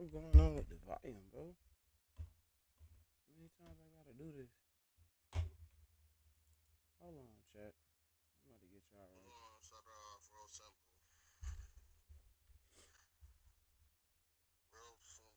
What's going on with the volume, bro? How many times I gotta do this? Hold on, chat. I'm about to get y'all right. Start off real simple. Real simple.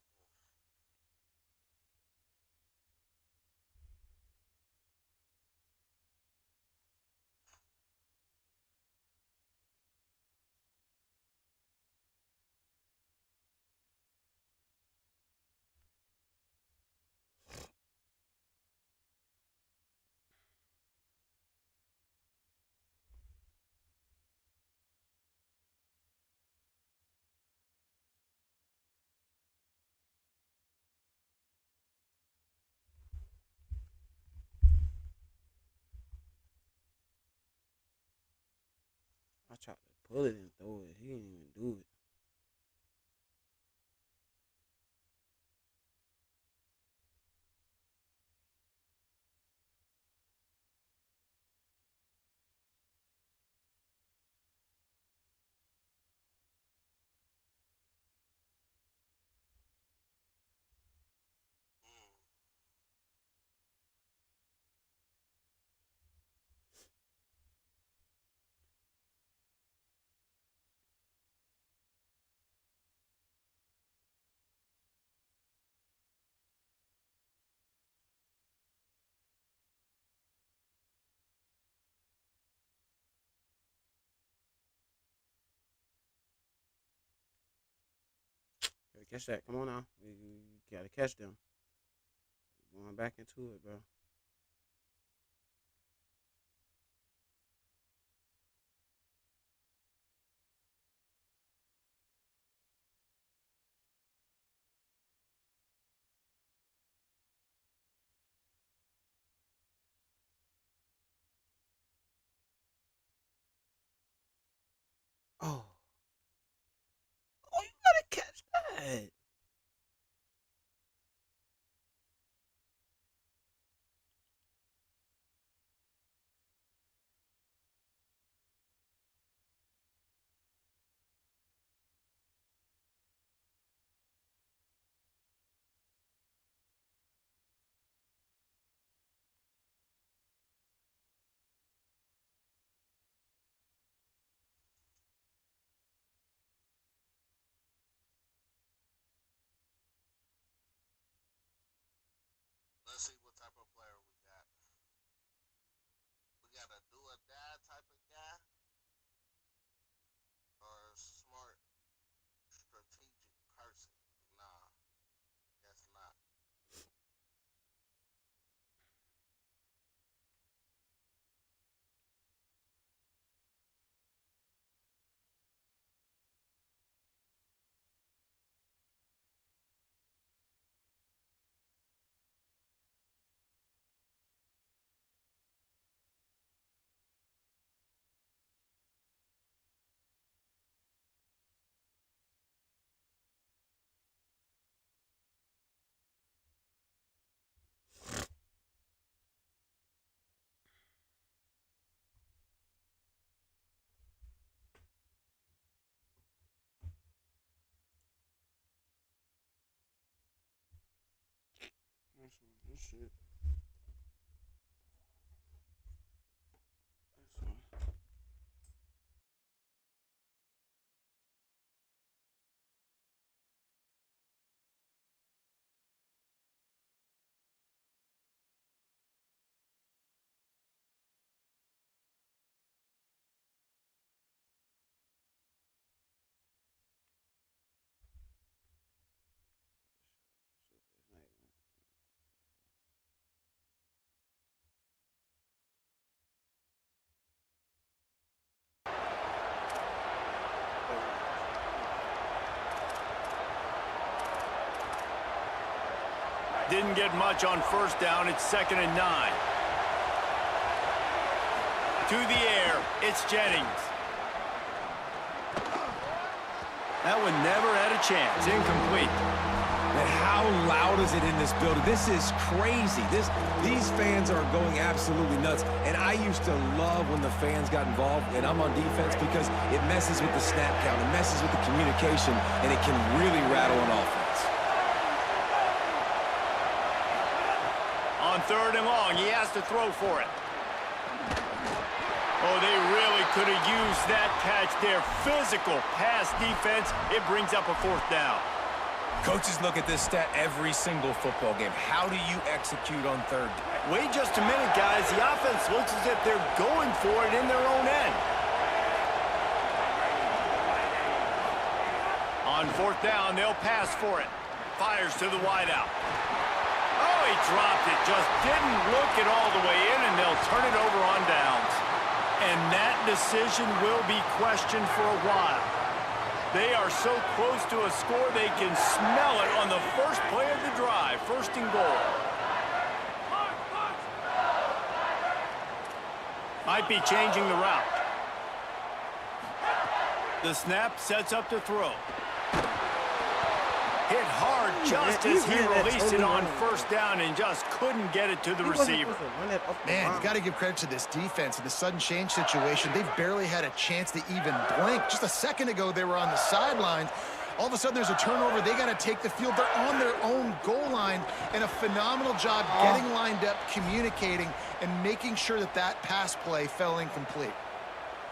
I tried to pull it and throw it. He didn't even do it. Gotta catch that. Come on now. You gotta catch them. Going back into it, bro. Oh. Oh, you gotta catch that. Let's see what type of player we got. We got a do or die type of guy, or a smart, strategic person. Nah, guess not. That's one. This shit. That's one. Stupid. It's not even. Didn't get much on first down. It's 2nd and 9. To the air, it's Jennings. That one never had a chance. Incomplete. And how loud is it in this building? This is crazy. These fans are going absolutely nuts. And I used to love when the fans got involved, and I'm on defense because it messes with the snap count, it messes with the communication, and it can really rattle an offense. 3rd and long. He has to throw for it. Oh, they really could have used that catch there. Physical pass defense. It brings up a 4th down. Coaches look at this stat every single football game. How do you execute on 3rd? Wait just a minute, guys. The offense looks as if they're going for it in their own end. On 4th down, they'll pass for it. Fires to the wideout. Oh, he dropped it. Just didn't look it all the way in, and they'll turn it over on downs. And that decision will be questioned for a while. They are so close to a score, they can smell it on the first play of the drive. 1st and goal. Might be changing the route. The snap sets up to throw. Hit hard just as he released it on 1st down and just couldn't get it to the receiver. Man, you got to give credit to this defense in the sudden change situation. They've barely had a chance to even blink. Just a second ago, they were on the sidelines. All of a sudden, there's a turnover. They got to take the field. They're on their own goal line, and a phenomenal job getting lined up, communicating, and making sure that that pass play fell incomplete.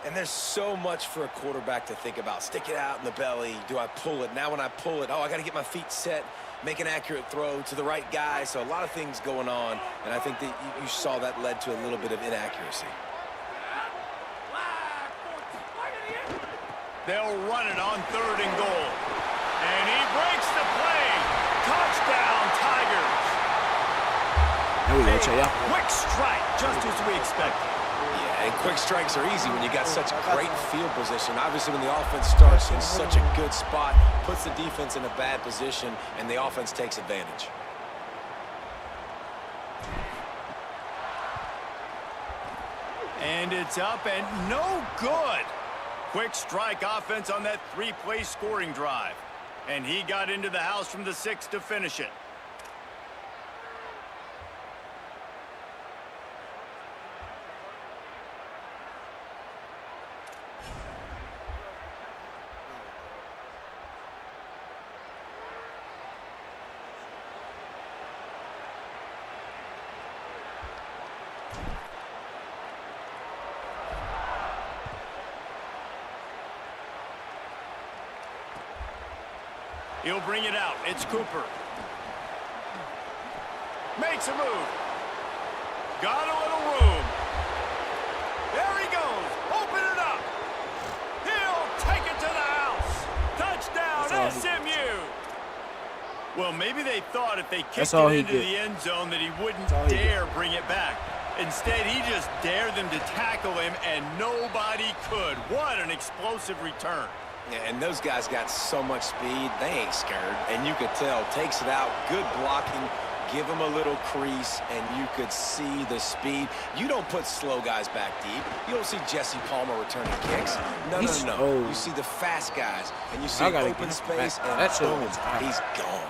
And there's so much for a quarterback to think about. Stick it out in the belly. Do I pull it? Now when I pull it, oh, I got to get my feet set, make an accurate throw to the right guy. So a lot of things going on, and I think that you saw that led to a little bit of inaccuracy. They'll run it on 3rd and goal. And he breaks the play. Touchdown, Tigers. There we go, Chay. Quick strike, just as we expected. Yeah, and quick strikes are easy when you got such great field position. Obviously, when the offense starts in such a good spot, puts the defense in a bad position, and the offense takes advantage. And it's up and no good. Quick strike offense on that 3-play scoring drive. And he got into the house from the 6 to finish it. He'll bring it out. It's Cooper. Makes a move. Got a little room. There he goes. Open it up. He'll take it to the house. Touchdown, SMU. Well, maybe they thought if they kicked it into the end zone that he wouldn't dare bring it back. Instead, he just dared them to tackle him, and nobody could. What an explosive return. Yeah, and those guys got so much speed, they ain't scared. And you could tell, takes it out, good blocking, give him a little crease, and you could see the speed. You don't put slow guys back deep. You don't see Jesse Palmer returning kicks. No. You see the fast guys, and you see open space, and boom, he's gone.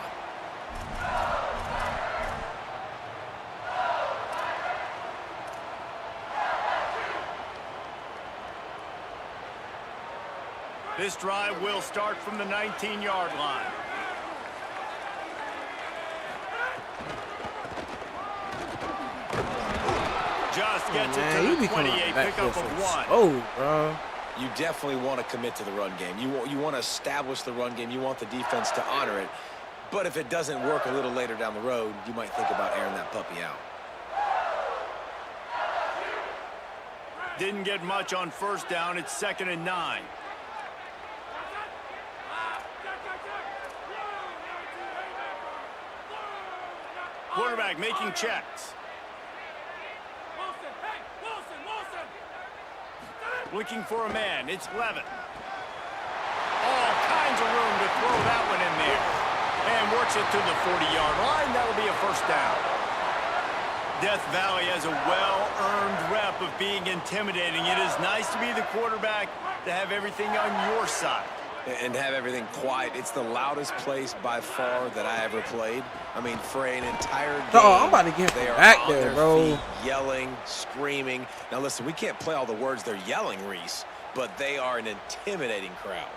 This drive will start from the 19-yard line. Just gets it to the 28, pickup of 1. Oh, bro. You definitely want to commit to the run game. You want to establish the run game. You want the defense to honor it. But if it doesn't work a little later down the road, you might think about airing that puppy out. Didn't get much on 1st down. It's 2nd and 9. Quarterback making checks. Looking for a man. It's Levitt. All kinds of room to throw that one in there. And works it to the 40-yard line. That'll be a 1st down. Death Valley has a well-earned rep of being intimidating. It is nice to be the quarterback, to have everything on your side. And have everything quiet. It's the loudest place by far that I ever played. I mean, for an entire game, I'm about to get back there, bro. Feet, yelling, screaming. Now, listen, we can't play all the words they're yelling, Reese, but they are an intimidating crowd.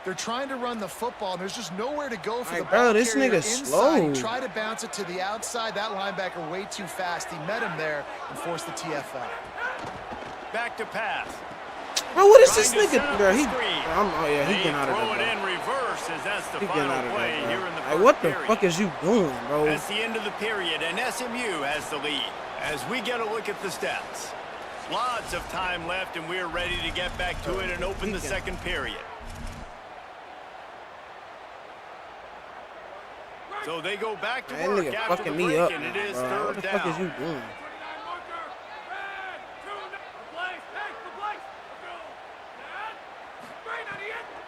They're trying to run the football, and there's just nowhere to go for the ball bro, this carrier nigga's inside. slow. He tried to bounce it to the outside. That linebacker way too fast. He met him there and forced the TFL. Back to pass. Bro, what is this Trying to set nigga? up Bro, the he, screen. oh yeah, he getting out of Throw there, it in bro. reverse as that's the He getting final out of play there, here bro. in the Like, first what the period. fuck is you doing, bro? That's the end of the period, and SMU has the lead. As we get a look at the stats. Lots of time left, and we're ready to get back to it and open the second period. So they go back to That work nigga after the fucking break, me up, and it man, is bro. third What the down. fuck is you doing?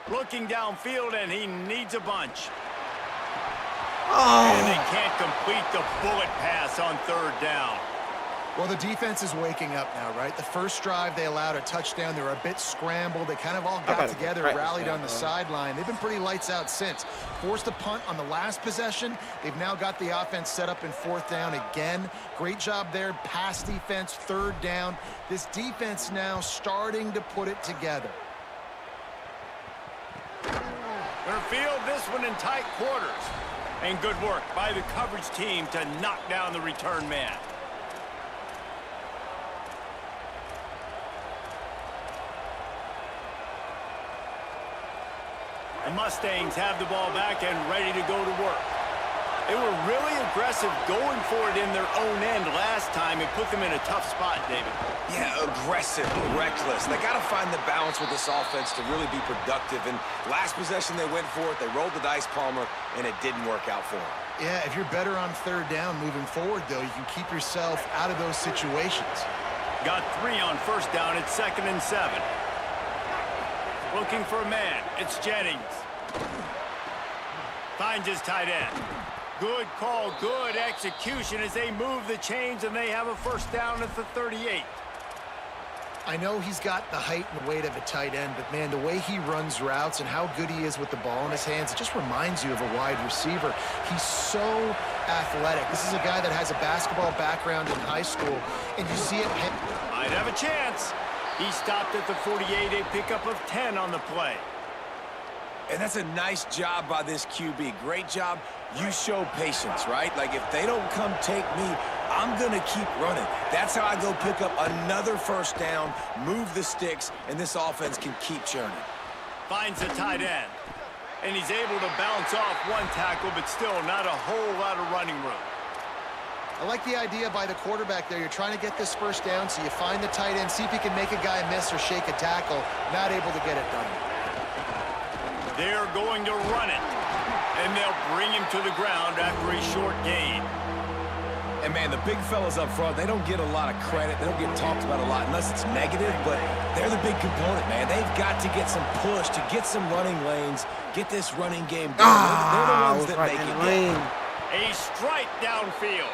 Looking downfield, and he needs a bunch. Oh. And they can't complete the bullet pass on third down. Well, the defense is waking up now, right? The first drive, they allowed a touchdown. They were a bit scrambled. They kind of all got together, rallied on the sideline. They've been pretty lights out since. Forced a punt on the last possession. They've now got the offense set up in fourth down again. Great job there. Pass defense, third down. This defense now starting to put it together. Gonna field this one in tight quarters. And good work by the coverage team to knock down the return man. The Mustangs have the ball back and ready to go to work. They were really aggressive going for it in their own end last time. It put them in a tough spot, David. Yeah, aggressive, reckless. They got to find the balance with this offense to really be productive. And last possession, they went for it. They rolled the dice, Palmer, and it didn't work out for them. Yeah, if you're better on third down moving forward, though, you can keep yourself out of those situations. Got 3 on first down. It's 2nd and 7. Looking for a man. It's Jennings. Finds his tight end. Good call, good execution as they move the chains, and they have a first down at the 38. I know he's got the height and weight of a tight end, but, man, the way he runs routes and how good he is with the ball in his hands, it just reminds you of a wide receiver. He's so athletic. This is a guy that has a basketball background in high school, and you see it. Might have a chance. He stopped at the 48, a pickup of 10 on the play. And that's a nice job by this QB. Great job. You show patience, right? Like, if they don't come take me, I'm going to keep running. That's how I go pick up another first down, move the sticks, and this offense can keep churning. Finds a tight end. And he's able to bounce off one tackle, but still not a whole lot of running room. I like the idea by the quarterback there. You're trying to get this first down, so you find the tight end, see if you can make a guy miss or shake a tackle. Not able to get it done. They're going to run it. And they'll bring him to the ground after a short gain. And, man, the big fellas up front, they don't get a lot of credit. They don't get talked about a lot unless it's negative, but they're the big component, man. They've got to get some push, to get some running lanes, get this running game going. They're the ones that make it lane. A strike downfield.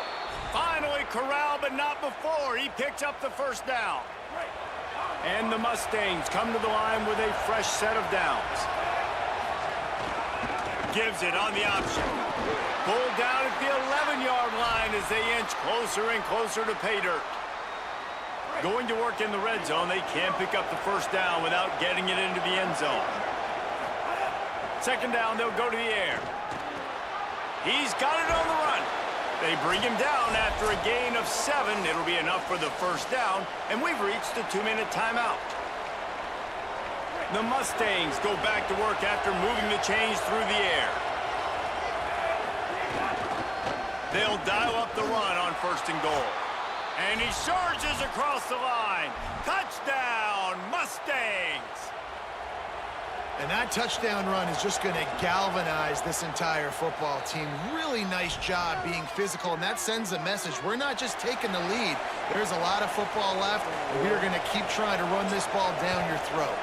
Finally corralled, but not before. He picks up the first down. And the Mustangs come to the line with a fresh set of downs. Gives it on the option. Pulled down at the 11-yard line as they inch closer and closer to pay dirt. Going to work in the red zone. They can't pick up the first down without getting it into the end zone. Second down, they'll go to the air. He's got it on the run. They bring him down after a gain of 7. It'll be enough for the first down, and we've reached the 2-minute timeout. The Mustangs go back to work after moving the chains through the air. They'll dial up the run on 1st and goal. And he surges across the line. Touchdown, Mustangs! And that touchdown run is just going to galvanize this entire football team. Really nice job being physical, and that sends a message. We're not just taking the lead. There's a lot of football left, and we are going to keep trying to run this ball down your throat.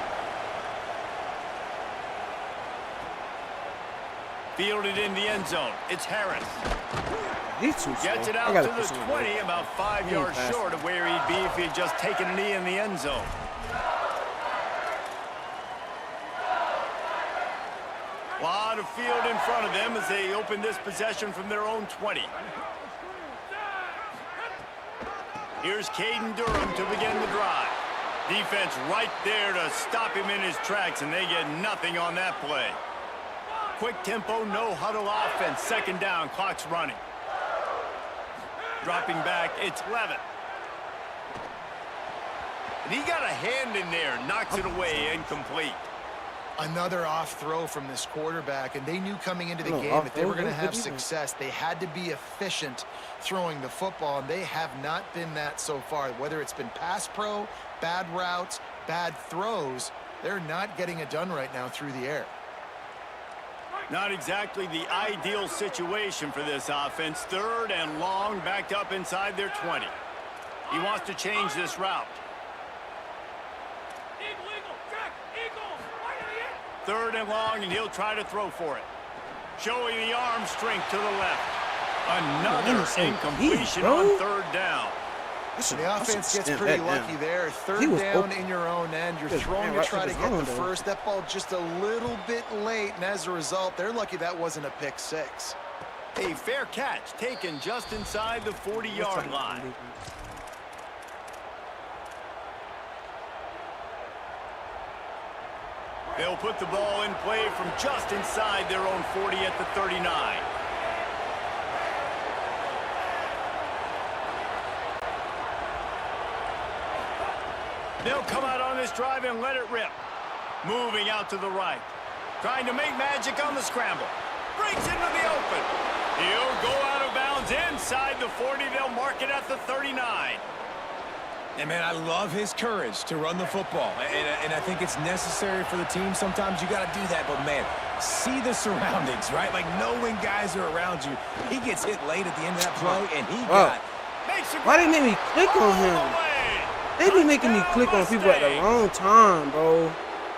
Fielded in the end zone. It's Harris. He's too slow. Gets it out to the 20, about 5 yards short of where he'd be if he had just taken a knee in the end zone. A lot of field in front of them as they open this possession from their own 20. Here's Caden Durham to begin the drive. Defense right there to stop him in his tracks, and they get nothing on that play. Quick tempo, no huddle offense. Second down, clock's running. Dropping back, it's Levitt. And he got a hand in there, knocks it away, incomplete. Another off throw from this quarterback, and they knew coming into the game if they were going to have success, they had to be efficient throwing the football, and they have not been that so far. Whether it's been pass pro, bad routes, bad throws, they're not getting it done right now through the air. Not exactly the ideal situation for this offense. Third and long, backed up inside their 20. He wants to change this route. Third and long, and he'll try to throw for it. Showing the arm strength to the left. Another incompletion on third down. The offense gets pretty lucky there. Third down in your own end. You're throwing to try to get the first. That ball just a little bit late, and as a result, they're lucky that wasn't a pick six. A fair catch taken just inside the 40-yard line. They'll put the ball in play from just inside their own 40 at the 39. They'll come out on this drive and let it rip. Moving out to the right. Trying to make magic on the scramble. Breaks into the open. He'll go out of bounds inside the 40. They'll mark it at the 39. And, man, I love his courage to run the football. And I think it's necessary for the team. Sometimes you got to do that. But, man, see the surroundings, right? Like, know when guys are around you. He gets hit late at the end of that play, and he got... Why they make me click on him? They be making me click on people at the wrong time, bro.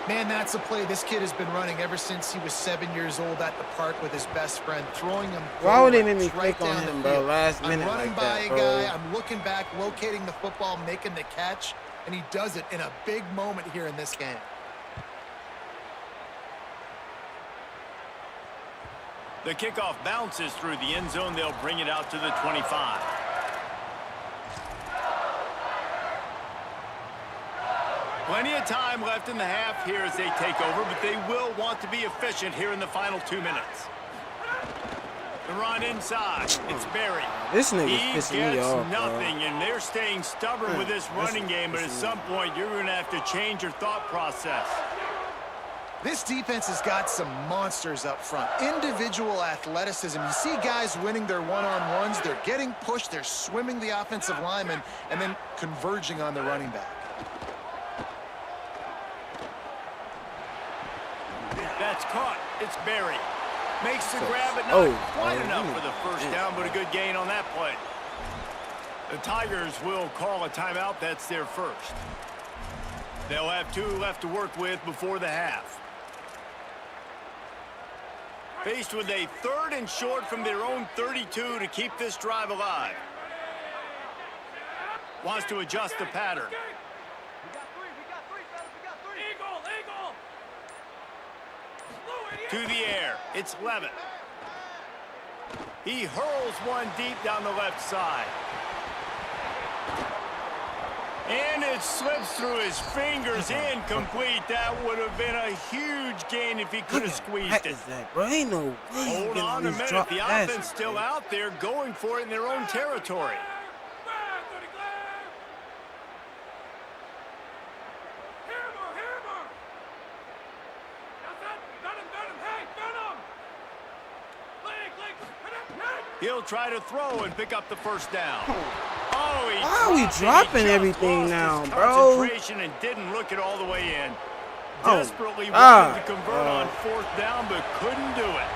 Man, that's a play this kid has been running ever since he was 7 years old at the park with his best friend, throwing him. Why would they make me click on him, bro, last minute I'm running like by that, a guy, I'm looking back, locating the football, making the catch, and he does it in a big moment here in this game. The kickoff bounces through the end zone. They'll bring it out to the 25. Plenty of time left in the half here as they take over, but they will want to be efficient here in the final 2 minutes. The run inside. It's Barry. This nigga's pissing me off, nothing, and they're staying stubborn with this running game, but at some point you're going to have to change your thought process. This defense has got some monsters up front. Individual athleticism. You see guys winning their one-on-ones. They're getting pushed. They're swimming the offensive lineman and then converging on the running back. That's caught. It's Barry. Makes the grab, but not quite enough for the first down, but a good gain on that play. The Tigers will call a timeout. That's their first. They'll have 2 left to work with before the half. Faced with a 3rd and short from their own 32 to keep this drive alive. Wants to adjust the pattern. To the air, it's Levitt. He hurls one deep down the left side. And it slips through his fingers, incomplete. That would have been a huge gain if he could have squeezed it. Bro, ain't no way. Hold on a minute, the offense still out there going for it in their own territory. He'll try to throw and pick up the first down. Why are we dropping everything now, bro? Concentration and didn't look it all the way in. Desperately wanted to convert on 4th down, but couldn't do it.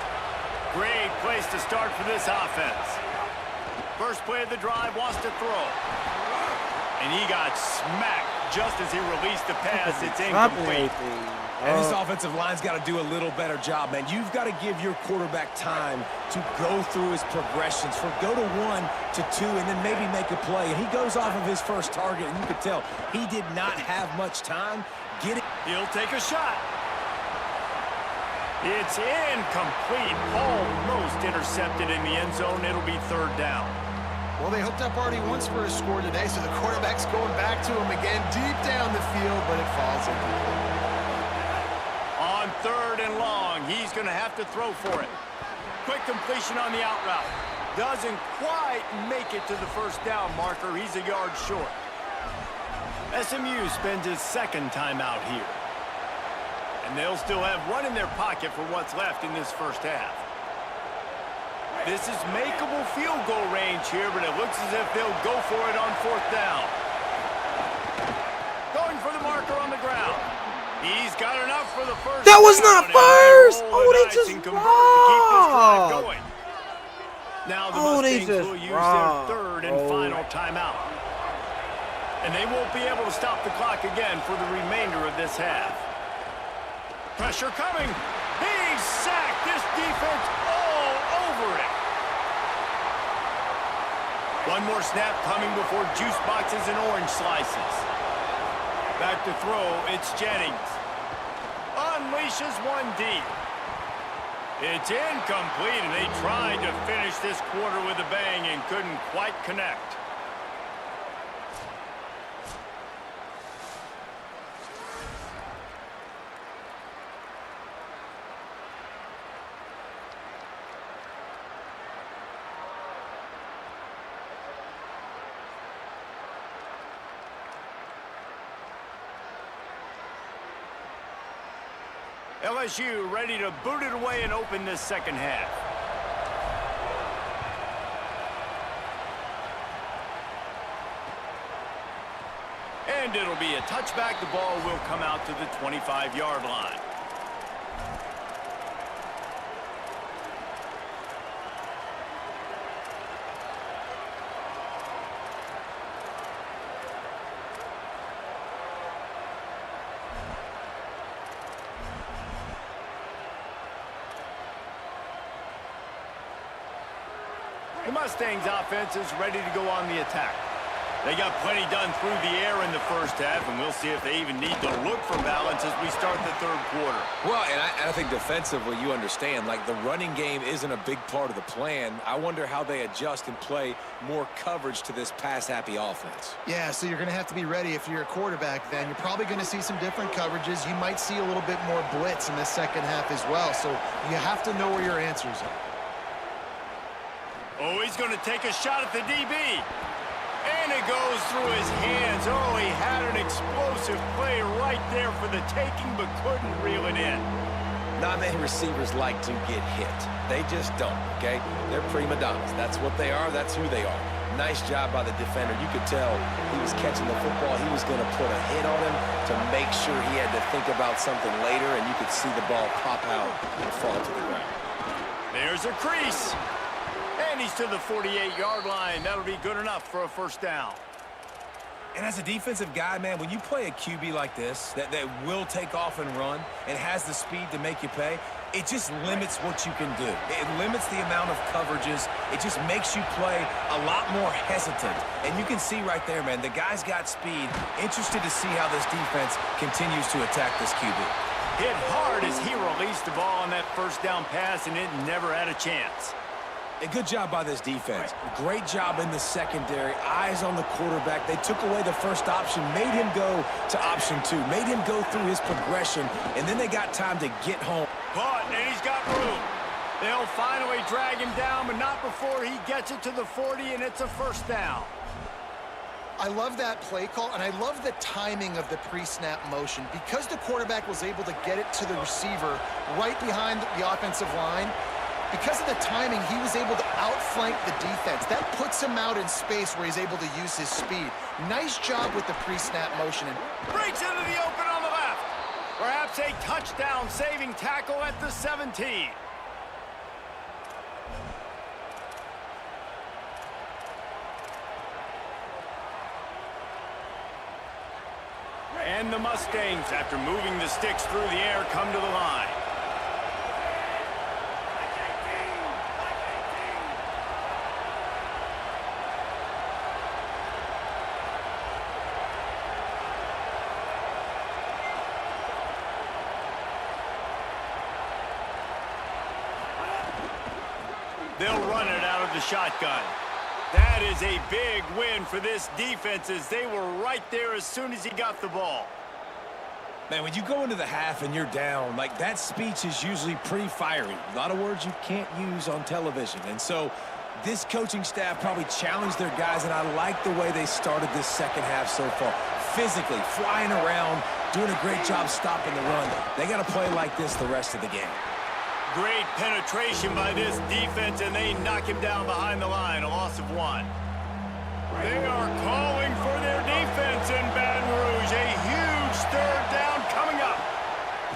Great place to start for this offense. First play of the drive, wants to throw. And he got smacked just as he released the pass. It's incomplete. And this offensive line's got to do a little better job, man. You've got to give your quarterback time to go through his progressions, from go to 1 to 2, and then maybe make a play. And he goes off of his first target, and you could tell he did not have much time. Get it. He'll take a shot. It's incomplete. Almost intercepted in the end zone. It'll be 3rd down. Well, they hooked up already once for a score today, so the quarterback's going back to him again deep down the field, but it falls incomplete. On 3rd and long, he's going to have to throw for it. Quick completion on the out route. Doesn't quite make it to the first down marker. He's a yard short. SMU spends his second timeout here. And they'll still have one in their pocket for what's left in this first half. This is makeable field goal range here, but it looks as if they'll go for it on 4th down. Going for the marker on the ground. He's got enough for the first That was down, not and first! roll Oh, the they dice just and convert to keep this drive robbed. going. Now the Oh, they Mustangs just will use robbed. their 3rd and final timeout. And they won't be able to stop the clock again for the remainder of this half. Pressure coming. He's sacked. This defense all over it. One more snap coming before juice boxes and orange slices. Back to throw, it's Jennings. Unleashes one deep. It's incomplete, and they tried to finish this quarter with a bang and couldn't quite connect. LSU ready to boot it away and open this second half. And it'll be a touchback. The ball will come out to the 25-yard line. The Mustangs offense is ready to go on the attack. They got plenty done through the air in the first half, and we'll see if they even need to look for balance as we start the 3rd quarter. Well, and I think defensively, you understand, like the running game isn't a big part of the plan. I wonder how they adjust and play more coverage to this pass-happy offense. Yeah, so you're going to have to be ready if you're a quarterback then. You're probably going to see some different coverages. You might see a little bit more blitz in the second half as well, so you have to know where your answers are. Oh, he's going to take a shot at the DB. And it goes through his hands. Oh, he had an explosive play right there for the taking, but couldn't reel it in. Not many receivers like to get hit. They just don't, okay? They're prima donnas. That's what they are. That's who they are. Nice job by the defender. You could tell he was catching the football. He was going to put a hit on him to make sure he had to think about something later, and you could see the ball pop out and fall to the ground. There's a crease. And he's to the 48-yard line. That'll be good enough for a first down. And as a defensive guy, man, when you play a QB like this that will take off and run and has the speed to make you pay, it just limits what you can do. It limits the amount of coverages. It just makes you play a lot more hesitant. And you can see right there, man, the guy's got speed. Interested to see how this defense continues to attack this QB. Hit hard as he released the ball on that first down pass, and it never had a chance. A good job by this defense. Great job in the secondary. Eyes on the quarterback. They took away the first option, made him go to option 2, made him go through his progression, and then they got time to get home. Caught, and he's got room. They'll finally drag him down, but not before he gets it to the 40, and it's a first down. I love that play call, and I love the timing of the pre-snap motion. Because the quarterback was able to get it to the receiver right behind the offensive line, because of the timing, he was able to outflank the defense. That puts him out in space where he's able to use his speed. Nice job with the pre-snap motion. Breaks into the open on the left. Perhaps a touchdown-saving tackle at the 17. And the Mustangs, after moving the sticks through the air, come to the line. They'll run it out of the shotgun. That That is a big win for this defense as they were right there as soon as he got the ball. Man, when you go into the half and you're down, like that speech is usually pretty fiery. A lot of words you can't use on television. And so this coaching staff probably challenged their guys, and I like the way they started this second half so far. Physically, flying around, doing a great job stopping the run. They got to play like this the rest of the game. Great penetration by this defense, and they knock him down behind the line, a loss of 1. They are calling for their defense in Baton Rouge. A huge third down coming up.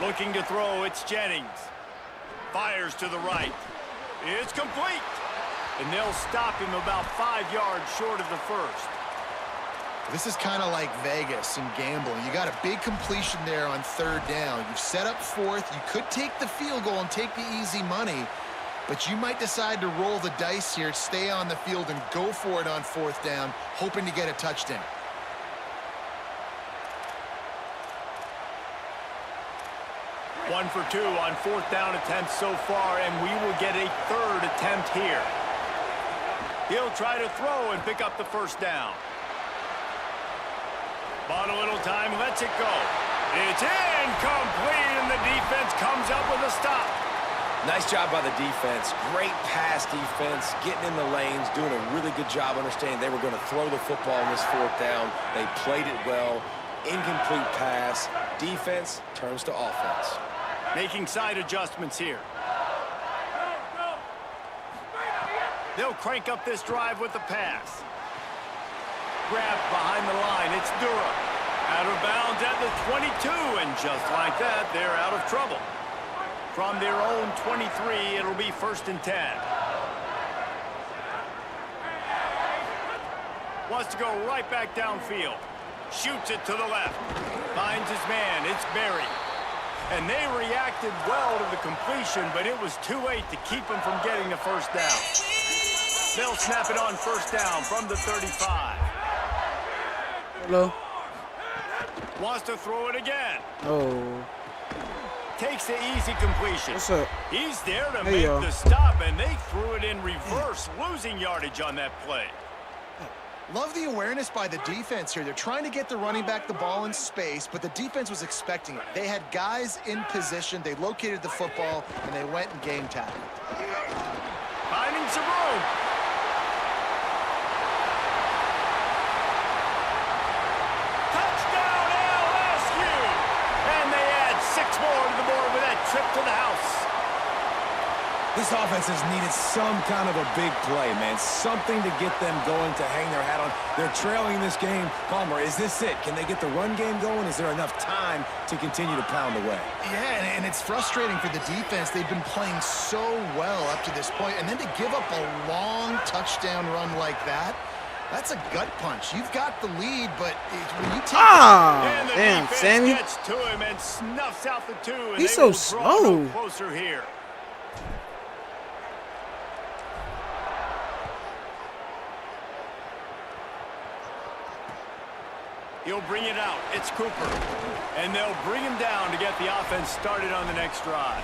Looking to throw, it's Jennings. Fires to the right. It's complete. And they'll stop him about 5 yards short of the first. This is kind of like Vegas and gambling. You got a big completion there on third down. You've set up fourth. You could take the field goal and take the easy money, but you might decide to roll the dice here, stay on the field, and go for it on fourth down, hoping to get a touchdown. One for 2 on fourth down attempts so far, and we will get a third attempt here. He'll try to throw and pick up the first down. Bought a little time, lets it go. It's incomplete, and the defense comes up with a stop. Nice job by the defense. Great pass defense, getting in the lanes, doing a really good job understanding they were going to throw the football on this fourth down. They played it well. Incomplete pass. Defense turns to offense. Making side adjustments here. They'll crank up this drive with the pass. Grabbed behind the line, it's Durham. Out of bounds at the 22, and just like that, they're out of trouble. From their own 23, it'll be 1st and 10. Wants to go right back downfield. Shoots it to the left. Finds his man, it's Berry. And they reacted well to the completion, but it was too late to keep him from getting the first down. They'll snap it on first down from the 35. Hello. Wants to throw it again. Oh. Takes the easy completion. What's up? He's there to Hey, make y'all. the stop, and they threw it in reverse, losing yardage on that play. Love the awareness by the defense here. They're trying to get the running back the ball in space, but the defense was expecting it. They had guys in position. They located the football, and they went and game tackled. Finding some room. Touchdown LSU! And they add 6 more to the board with that trip to the house. This offense has needed some kind of a big play, man. Something to get them going to hang their hat on. They're trailing this game. Palmer, is this it? Can they get the run game going? Is there enough time to continue to pound away? Yeah, and it's frustrating for the defense. They've been playing so well up to this point, and then to give up a long touchdown run like that, that's a gut punch. You've got the lead, but when you take And the damn, defense Sammy. gets to him and snuffs out the 2. And He's they so will draw slow. no closer here. He'll bring it out. It's Cooper. And they'll bring him down to get the offense started on the next drive.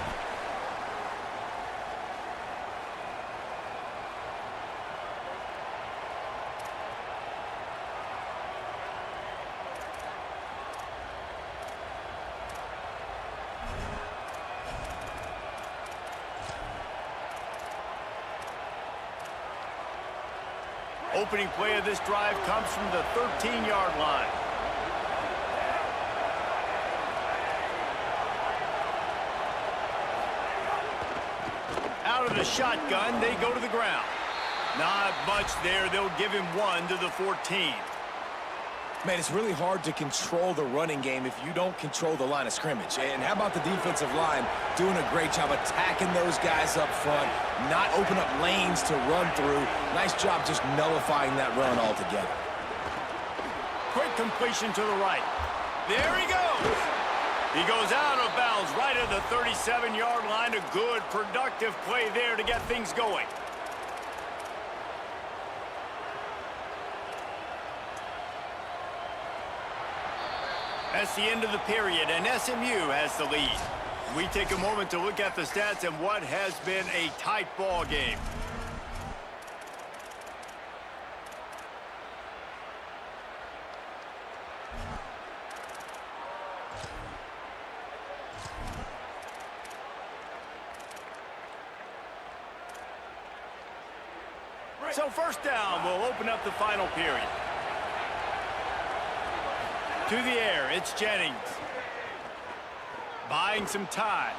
Opening play of this drive comes from the 13-yard line. Out of the shotgun, they go to the ground. Not much there. They'll give him 1 to the 14. Man, it's really hard to control the running game if you don't control the line of scrimmage. And how about the defensive line doing a great job attacking those guys up front, not open up lanes to run through. Nice job just nullifying that run altogether. Quick completion to the right. There he goes. He goes out of bounds right at the 37-yard line. A good, productive play there to get things going. That's the end of the period, and SMU has the lead. We take a moment to look at the stats and what has been a tight ball game. So first down will open up the final period. To the air, it's Jennings. Buying some time.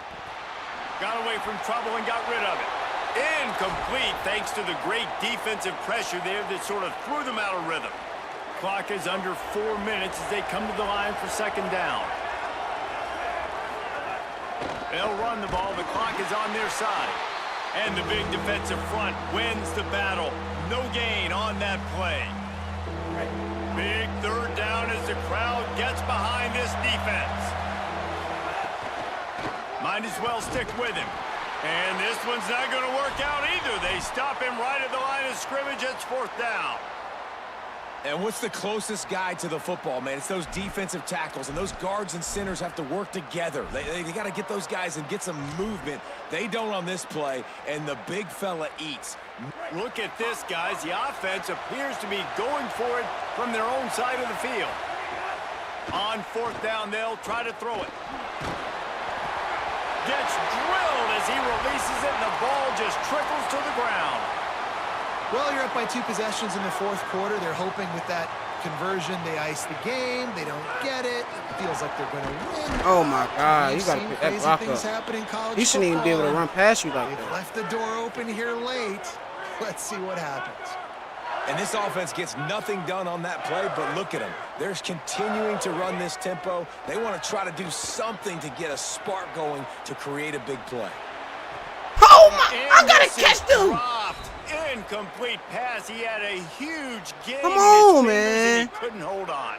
Got away from trouble and got rid of it. Incomplete thanks to the great defensive pressure there that sort of threw them out of rhythm. Clock is under 4 minutes as they come to the line for second down. They'll run the ball. The clock is on their side. And the big defensive front wins the battle. No gain on that play. Big third down as the crowd gets behind this defense. Might as well stick with him. And this one's not going to work out either. They stop him right at the line of scrimmage. It's fourth down. And what's the closest guy to the football, man? It's those defensive tackles, and those guards and centers have to work together. They got to get those guys and get some movement. They don't on this play, and the big fella eats. Look at this, guys. The offense appears to be going for it from their own side of the field. On fourth down, they'll try to throw it. Gets drilled as he releases it, and the ball just trickles to the ground. Well, you're up by 2 possessions in the fourth quarter. They're hoping with that conversion they ice the game. They don't get it. It feels like they're going to win. Oh, my God. You got to pick that block up. He shouldn't even be able to run past you like They've that. left the door open here late. Let's see what happens. And this offense gets nothing done on that play, but look at them. They're continuing to run this tempo. They want to try to do something to get a spark going to create a big play. Oh, my. I got to catch them. Incomplete pass. He had a huge game. Come on, in his fingers man. and he couldn't hold on.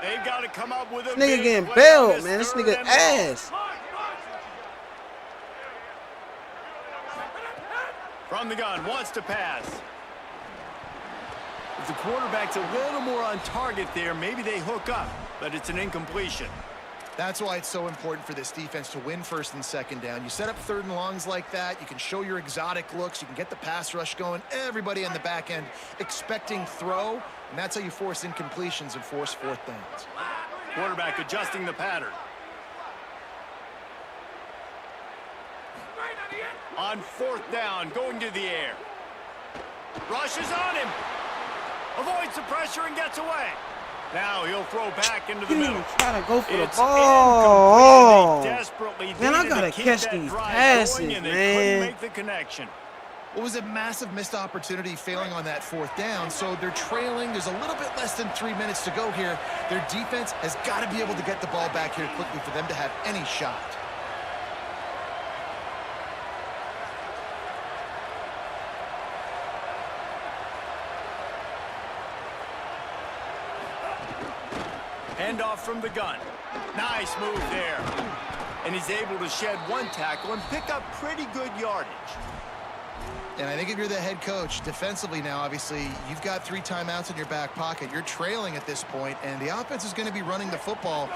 They've got to come up with a Nigga big getting play bailed, on man. This third nigga and long. ass. From the gun, wants to pass. If the quarterback's a little more on target there, maybe they hook up, but it's an incompletion. That's why it's so important for this defense to win first and second down. You set up third and longs like that. You can show your exotic looks. You can get the pass rush going. Everybody on the back end expecting throw, and that's how you force incompletions and force fourth downs. Quarterback adjusting the pattern. On fourth down, going to the air. Rushes on him. Avoids the pressure and gets away. Now he'll throw back into the He didn't middle. even try to go for the It's ball. incomplete. They desperately Man, I needed gotta to keep catch that these drive passes, going, and they man. couldn't make the connection. It was a massive missed opportunity failing on that fourth down, so they're trailing. There's a little bit less than 3 minutes to go here. Their defense has got to be able to get the ball back here quickly for them to have any shot. Handoff from the gun. Nice move there. And he's able to shed one tackle and pick up pretty good yardage. And I think if you're the head coach, defensively now, obviously, you've got 3 timeouts in your back pocket. You're trailing at this point, and the offense is going to be running the football,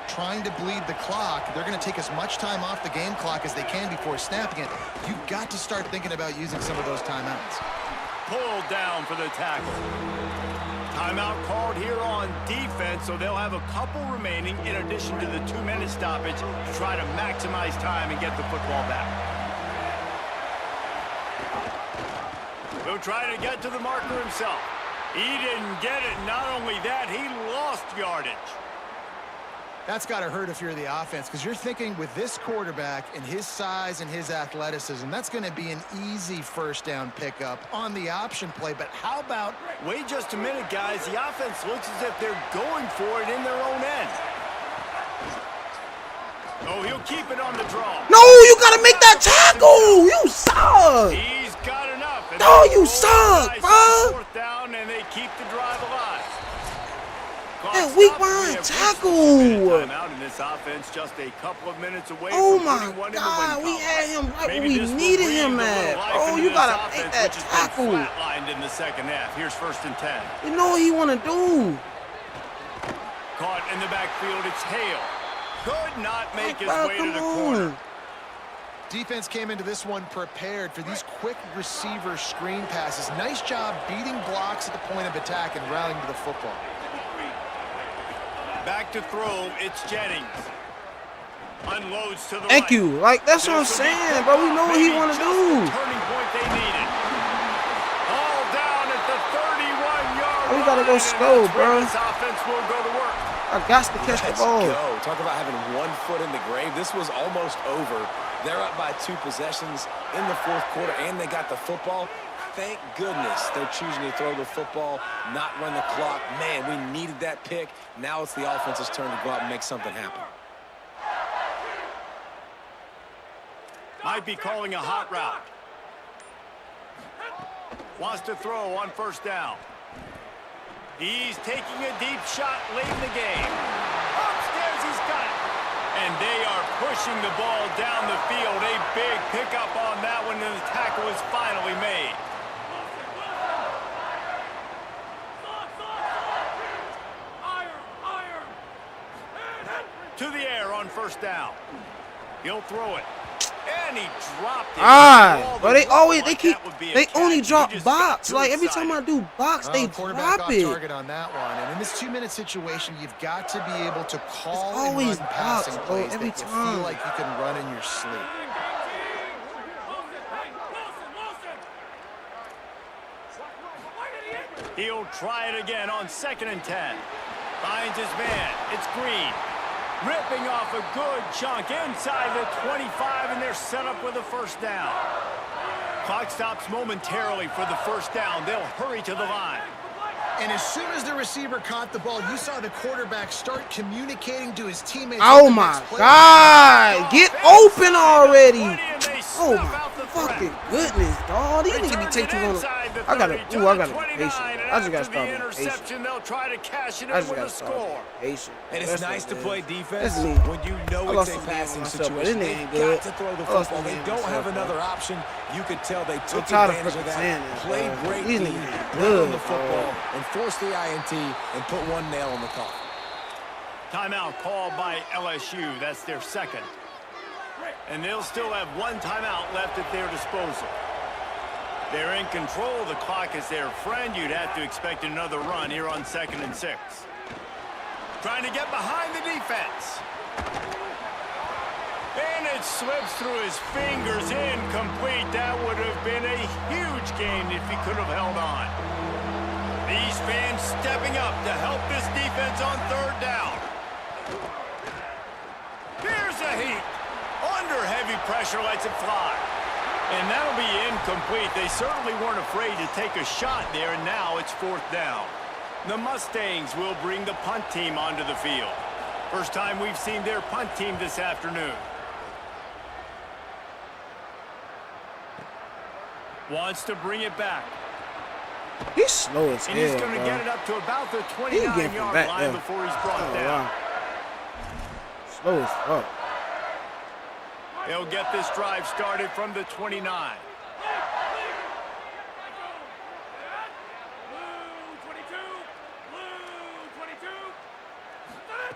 trying to bleed the clock. They're going to take as much time off the game clock as they can before snapping it. You've got to start thinking about using some of those timeouts. Pulled down for the tackle. Timeout called here on defense, so they'll have a couple remaining in addition to the 2-minute stoppage to try to maximize time and get the football back. He'll try to get to the marker himself. He didn't get it. Not only that, he lost yardage. That's got to hurt if you're the offense, because you're thinking with this quarterback and his size and his athleticism, that's going to be an easy first down pickup on the option play. But how about... Wait just a minute, guys. The offense looks as if they're going for it in their own end. Oh, he'll keep it on the draw. No, you got to make that tackle. You suck. He's got enough. No, you suck, bro. Fourth down, and they keep the drive alive. That weak behind tackle. Out in this offense, just a couple of minutes away. Oh from my putting one in the God, win we column. had him right Maybe where we this will needed breathe him a little at. life Bro, into you this gotta offense, make that which has been tackle. flatlined in the second half. Here's first and 10. You know what he wanna do. Caught in the backfield, it's Hale. Could not make his Bro, way to come the corner. on. Defense came into this one prepared for these quick receiver screen passes. Nice job beating blocks at the point of attack and rallying to the football. Back to throw, it's Jennings. Unloads to the right. Thank you. Like, that's what I'm saying, bro. We know what he wanna do. Turning point they needed. All We gotta go slow, That's where bro. this offense will go to work. I got to catch the Let's ball. go. Talk about having 1 foot in the grave. This was almost over. They're up by 2 possessions in the fourth quarter, and they got the football. Thank goodness they're choosing to throw the football, not run the clock. Man, we needed that pick. Now it's the offense's turn to go out and make something happen. Might be calling a hot route. Wants to throw on first down. He's taking a deep shot late in the game. Upstairs, he's got it. And they are pushing the ball down the field. A big pickup on that one, and the tackle is finally made. To the air on first down. He'll throw it. And he dropped it. But they only drop box. Like every time I do box, they quarterback drop off it. target on that one. And in this 2-minute situation, you've got to be able to call and always run passing box, bro, plays every that you time. feel like you can run in your sleep. He'll try it again on 2nd and 10. Finds his man. It's Green. Ripping off a good chunk inside the 25, and they're set up with a first down. Clock stops momentarily for the first down. They'll hurry to the line. And as soon as the receiver caught the ball, you saw the quarterback start communicating to his teammates. Oh my God! Get open already! Oh my fucking goodness, dog! These niggas be taking too long. I gotta be patient. I just gotta start being patient. They'll try to cash it in I just with a gotta start score. being patient. And it's nice to play defense That's me. when you know I it's lost a some game passing on myself, but situation. it They've ain't good. got to throw the I lost football. some They game don't have myself, another bro. option. You could tell they took tired of advantage of fucking saying that. this, Played bro. great These D, niggas ain't put on good, the football, bro. and forced the INT and put 1 nail in the coffin. Timeout called by LSU. That's their second. And they'll still have 1 timeout left at their disposal. They're in control. The clock is their friend. You'd have to expect another run here on 2nd and 6. Trying to get behind the defense. And it slips through his fingers. Incomplete. That would have been a huge gain if he could have held on. These fans stepping up to help this defense on 3rd down. Here's a heat. Under heavy pressure, lets it fly. And that'll be incomplete. They certainly weren't afraid to take a shot there, and now it's 4th down. The Mustangs will bring the punt team onto the field. First time we've seen their punt team this afternoon. Wants to bring it back. He's slow as And he's hell, going to bro. get it up to about the He can get from 29-yard back line there. before he's brought Oh, down. wow. Slow as fuck. They'll get this drive started from the 29.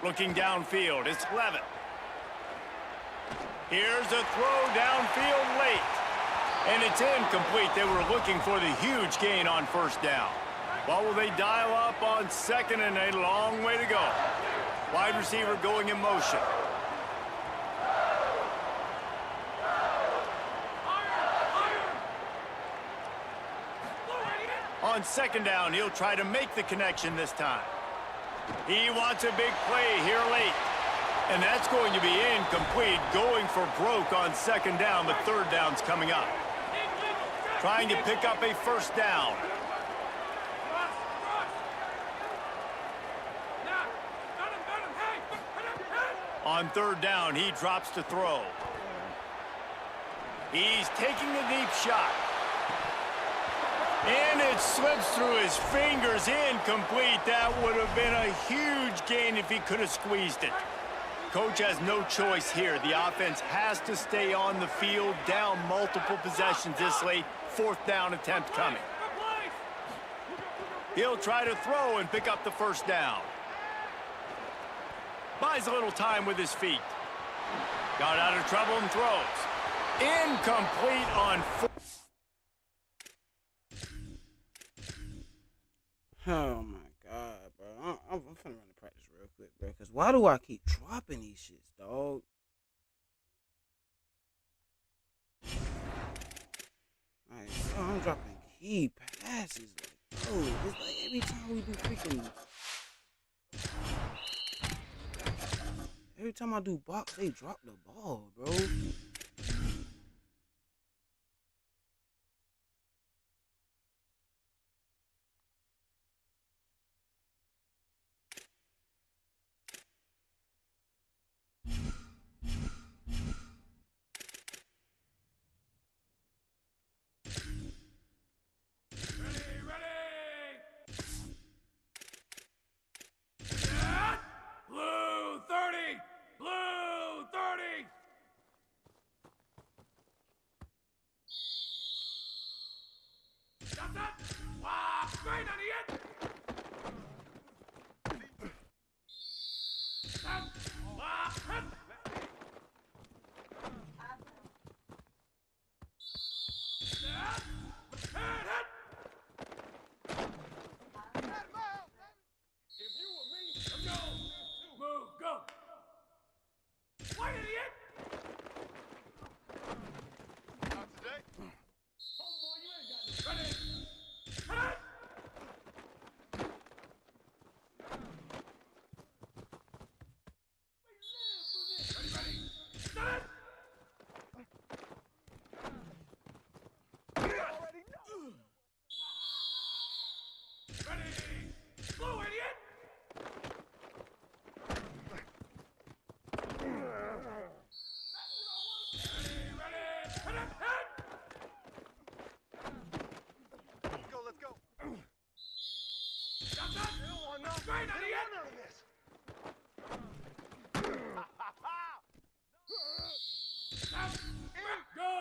Looking downfield, it's Levitt. Here's a throw downfield late. And it's incomplete. They were looking for the huge gain on 1st down. What will they dial up on 2nd and a long way to go? Wide receiver going in motion. On 2nd down, he'll try to make the connection this time. He wants a big play here late. And that's going to be incomplete, going for broke on 2nd down, but 3rd down's coming up. Trying to pick up a 1st down. On 3rd down, he drops to throw. He's taking a deep shot. And it slips through his fingers, incomplete. That would have been a huge gain if he could have squeezed it. Coach has no choice here. The offense has to stay on the field, down multiple possessions this late. 4th down attempt coming. He'll try to throw and pick up the 1st down. Buys a little time with his feet. Got out of trouble and throws. Incomplete on 4th. Oh my God, bro. I'm finna run the practice real quick, bro. Because why do I keep dropping these shits, dog? Like, bro, I'm dropping key passes. Like, Oh, it's like every time we do freaking. Every time I do box, they drop the ball, bro. Blue 30! Blue 30! Got that? Wow! Straight on the end! That! Wow! Hit! That! Hit! If you were me, let's go! Move, go! Why did he hit? Not today. Oh boy, you ain't got no. Ready? Hit! We live for this. Ready? Set it! Already know. Ready? Blue idiot! Let's go. Got that? Straight on the end. Go.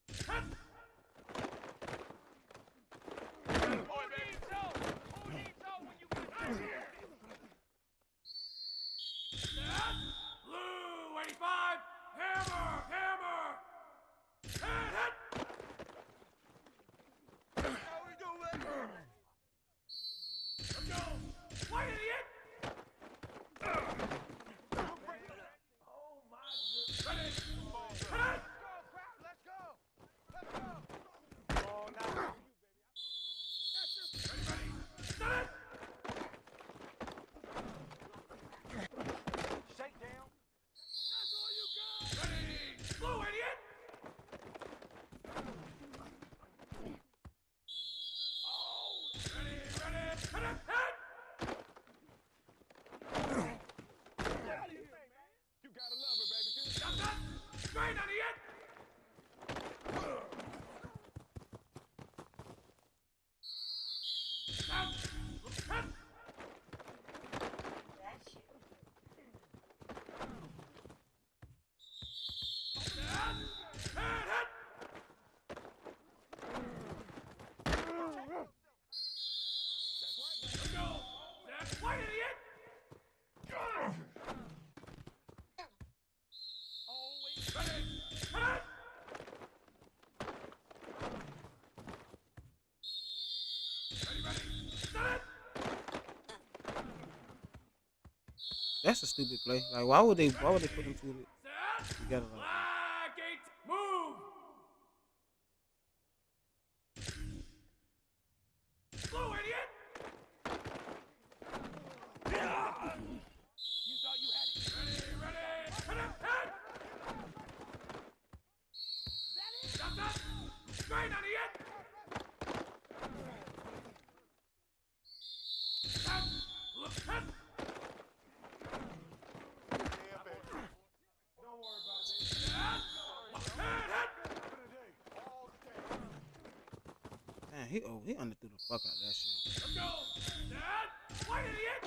Hit. Who needs help when you get out here? Blue 85. Hammer. Hit. How we doing? Let's go. Why did he hit? Oh my goodness. Ready? Hit. Let's go. Oh, now you, baby. Ready? Set it. Shake down. That's all you got. Ready? Blue idiot. You gotta love her, baby. Got that? Straight on the end. Why did he hit? Always ready. Hit! Ready. Set it! That's a stupid play. Like, why would they put them together like that? Black 8, move! Blue idiot! You thought you had it. Ready. Hit! Got that? Straight on the end! Hit! Don't worry about it. Man, he underthrew the fuck out of that shit. Let's go! Dad! Why did he hit?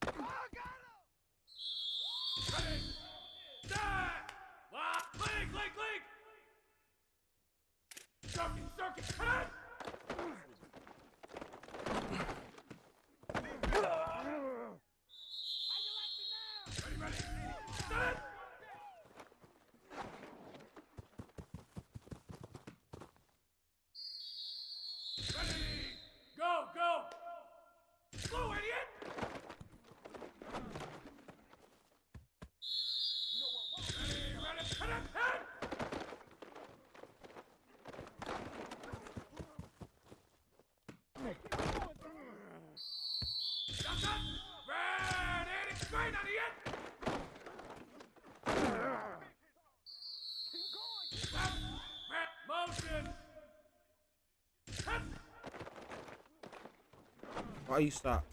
Oh, got him! Ready! Dad! Clink! Circuit! Hit! Ready? Set it! Ready! Go! Blue idiot! You know what? Ready? Hit it! Why you stop?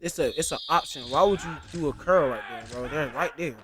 It's an option. Why would you do a curl right there, bro? They're right there.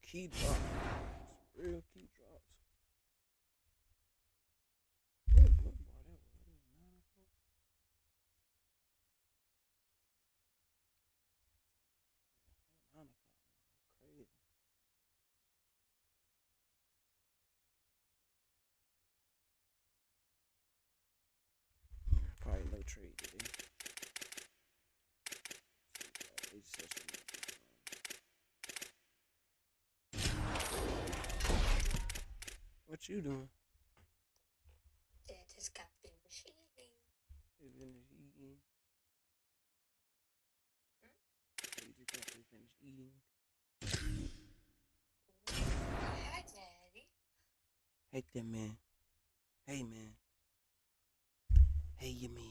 Key drops. Real key drops. Crazy. Probably no trade today. What you doing? Just got finished eating. You just got finished eating. Hi, Daddy. Hey there, man. Hey, man. Hey, you man.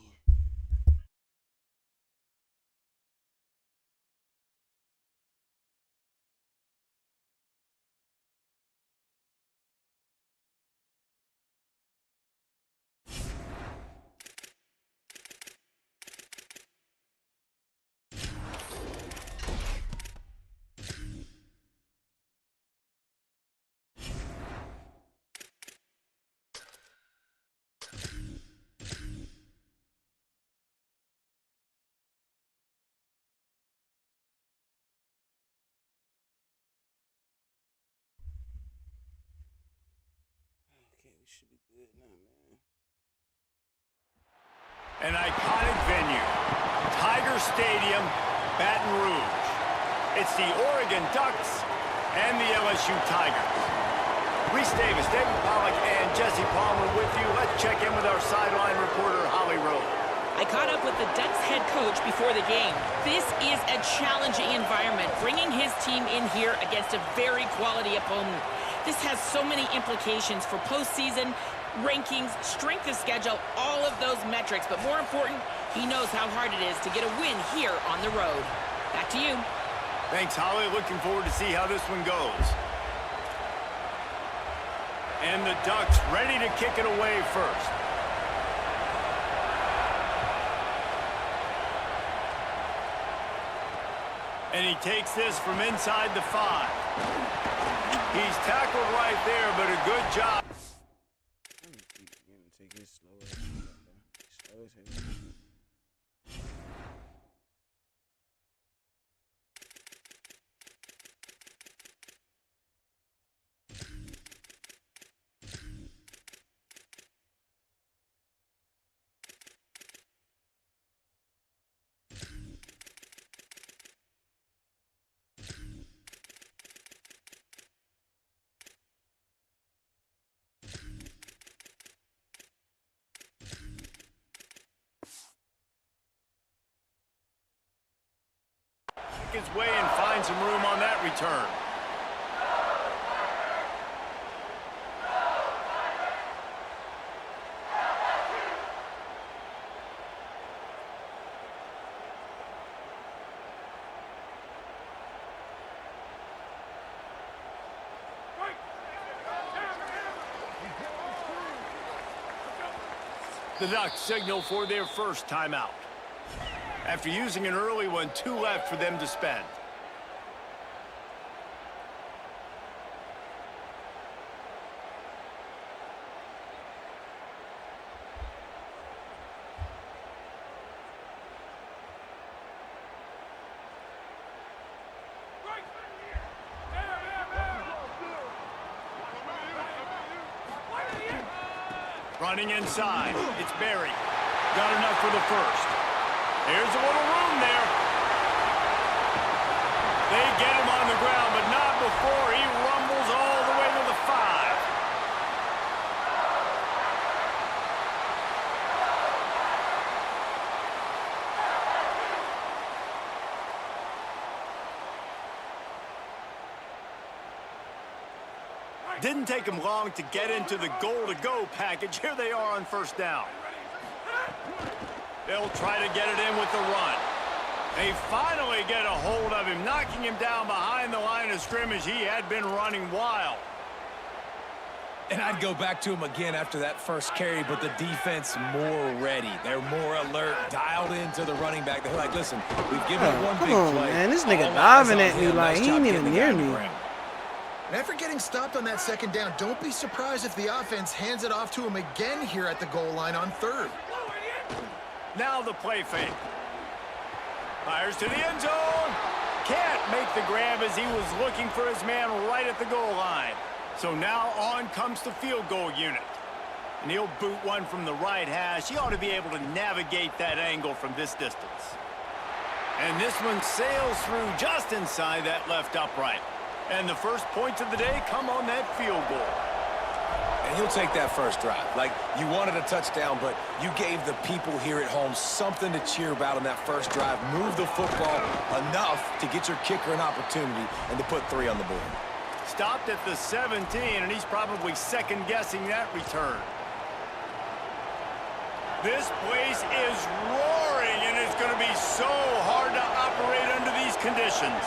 Okay, we should be good now, man. An iconic venue, Tiger Stadium, Baton Rouge. It's the Oregon Ducks and the LSU Tigers. Reese Davis, David Pollack, and Jesse Palmer with you. Let's check in with our sideline reporter, Holly Rowe. I caught up with the Ducks head coach before the game. This is a challenging environment, bringing his team in here against a very quality opponent. This has so many implications for postseason, rankings, strength of schedule, all of those metrics. But more important, he knows how hard it is to get a win here on the road. Back to you. Thanks, Holly. Looking forward to see how this one goes. And the Ducks ready to kick it away first. And he takes this from inside the 5. He's tackled right there, but a good job. I'm gonna take it slow as hell, bro. Slow as hell. His way and find some room on that return. The Ducks signal for their first timeout. After using an early one, 2 left for them to spend. Running inside, it's Barry. Got enough for the first. Here's a little room there. They get him on the ground, but not before he rumbles all the way to the 5. Didn't take him long to get into the goal-to-go package. Here they are on first down. They'll try to get it in with the run. They finally get a hold of him, knocking him down behind the line of scrimmage. He had been running wild. And I'd go back to him again after that first carry, but the defense more ready. They're more alert, dialed into the running back. They're like, listen, we've given one big play. Man, this nigga All eyes diving on at me him. like Nice he job ain't getting even the guy near in the me. ring. And after getting stopped on that second down, don't be surprised if the offense hands it off to him again here at the goal line on third. Now the play fake. Fires to the end zone. Can't make the grab as he was looking for his man right at the goal line. So now on comes the field goal unit. And he'll boot one from the right hash. He ought to be able to navigate that angle from this distance. And this one sails through just inside that left upright. And the first points of the day come on that field goal. And he'll take that first drive. Like, you wanted a touchdown, but you gave the people here at home something to cheer about on that first drive. Move the football enough to get your kicker an opportunity and to put 3 on the board. Stopped at the 17, and he's probably second-guessing that return. This place is roaring, and it's going to be so hard to operate under these conditions.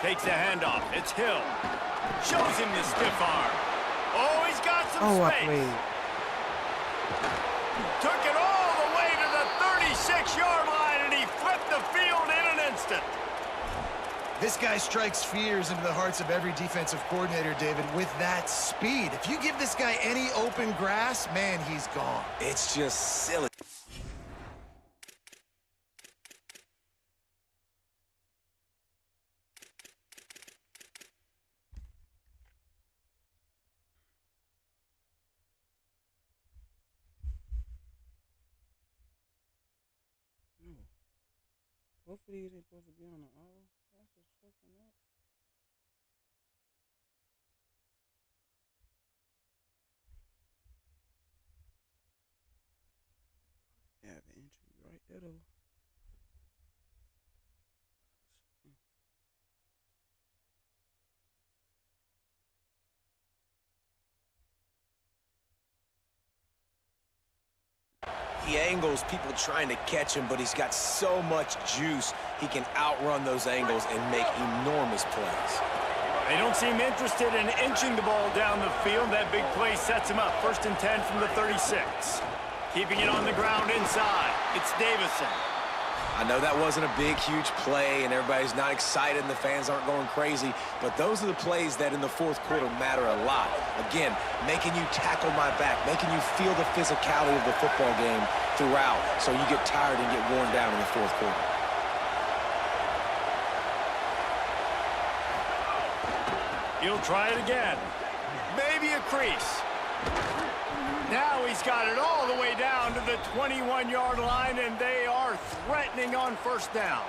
Takes a handoff. It's Hill. Shows him the stiff arm. Oh, he's got some space. Took it all the way to the 36-yard line, and he flipped the field in an instant. This guy strikes fears into the hearts of every defensive coordinator, David, with that speed. If you give this guy any open grass, man, he's gone. It's just silly. Hopefully they're supposed to be on the hour. That's what's fucking up. Yeah, the entry right there though. He angles, people trying to catch him, but he's got so much juice, he can outrun those angles and make enormous plays. They don't seem interested in inching the ball down the field. That big play sets him up. 1st and 10 from the 36. Keeping it on the ground inside. It's Davison. I know that wasn't a big, huge play, and everybody's not excited, and the fans aren't going crazy, but those are the plays that in the fourth quarter matter a lot. Again, making you tackle my back, making you feel the physicality of the football game throughout, so you get tired and get worn down in the fourth quarter. He'll try it again. Maybe a crease. Now he's got it all the way down to the 21-yard line, and they are threatening on 1st down.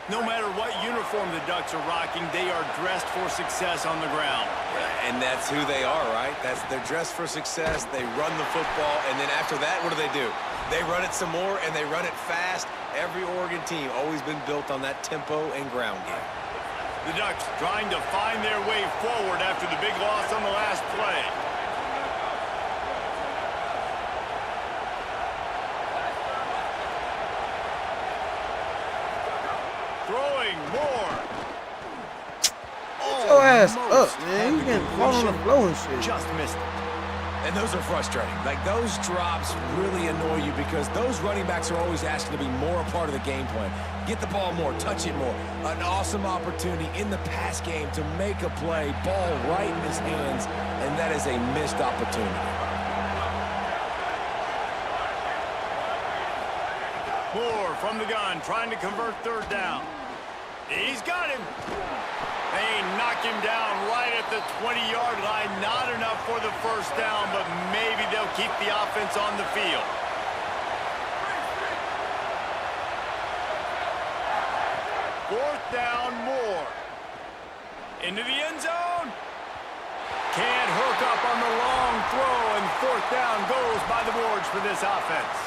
No matter what uniform the Ducks are rocking, they are dressed for success on the ground. And that's who they are, right? They're dressed for success. They run the football, and then after that, what do? They run it some more, and they run it fast. Every Oregon team always been built on that tempo and ground game. The Ducks trying to find their way forward after the big loss on the last play. Throwing more. Your ass most up, man. You heavy getting caught on the completion, floor and shit. just missed it. And those are frustrating. Like, those drops really annoy you because those running backs are always asking to be more a part of the game plan. Get the ball more, touch it more. An awesome opportunity in the pass game to make a play, ball right in his hands, and that is a missed opportunity. Moore from the gun, trying to convert third down. He's got him. They knock him down right at the 20-yard line. Not enough for the first down, but maybe they'll keep the offense on the field. Fourth down, Moore. Into the end zone. Can't hook up on the long throw, and fourth down goes by the boards for this offense.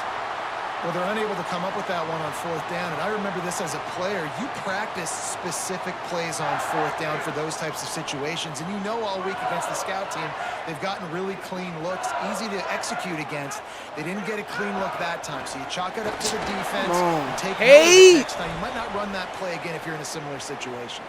Well, they're unable to come up with that one on fourth down, and I remember this as a player. You practice specific plays on fourth down for those types of situations, and you know all week against the scout team, they've gotten really clean looks, easy to execute against. They didn't get a clean look that time, so you chalk it up to the defense and take note of it next time. You might not run that play again if you're in a similar situation.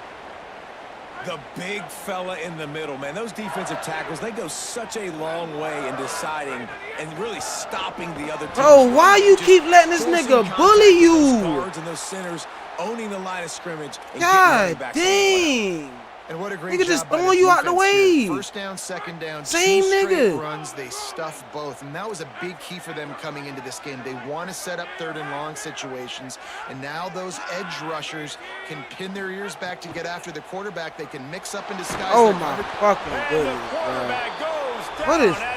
The big fella in the middle, man. Those defensive tackles, they go such a long way in deciding and really stopping the other team. Bro, why you keep letting this nigga bully you? Guards and those centers owning the line of scrimmage. And God dang. And what a great nigga job just by the throwing you out the defense way. here. First down, second down, Same two straight nigga. runs. They stuff both, and that was a big key for them coming into this game. They want to set up third and long situations, and now those edge rushers can pin their ears back to get after the quarterback. They can mix up and disguise. Oh their my coverage. fucking And the goodness, bro. quarterback goes down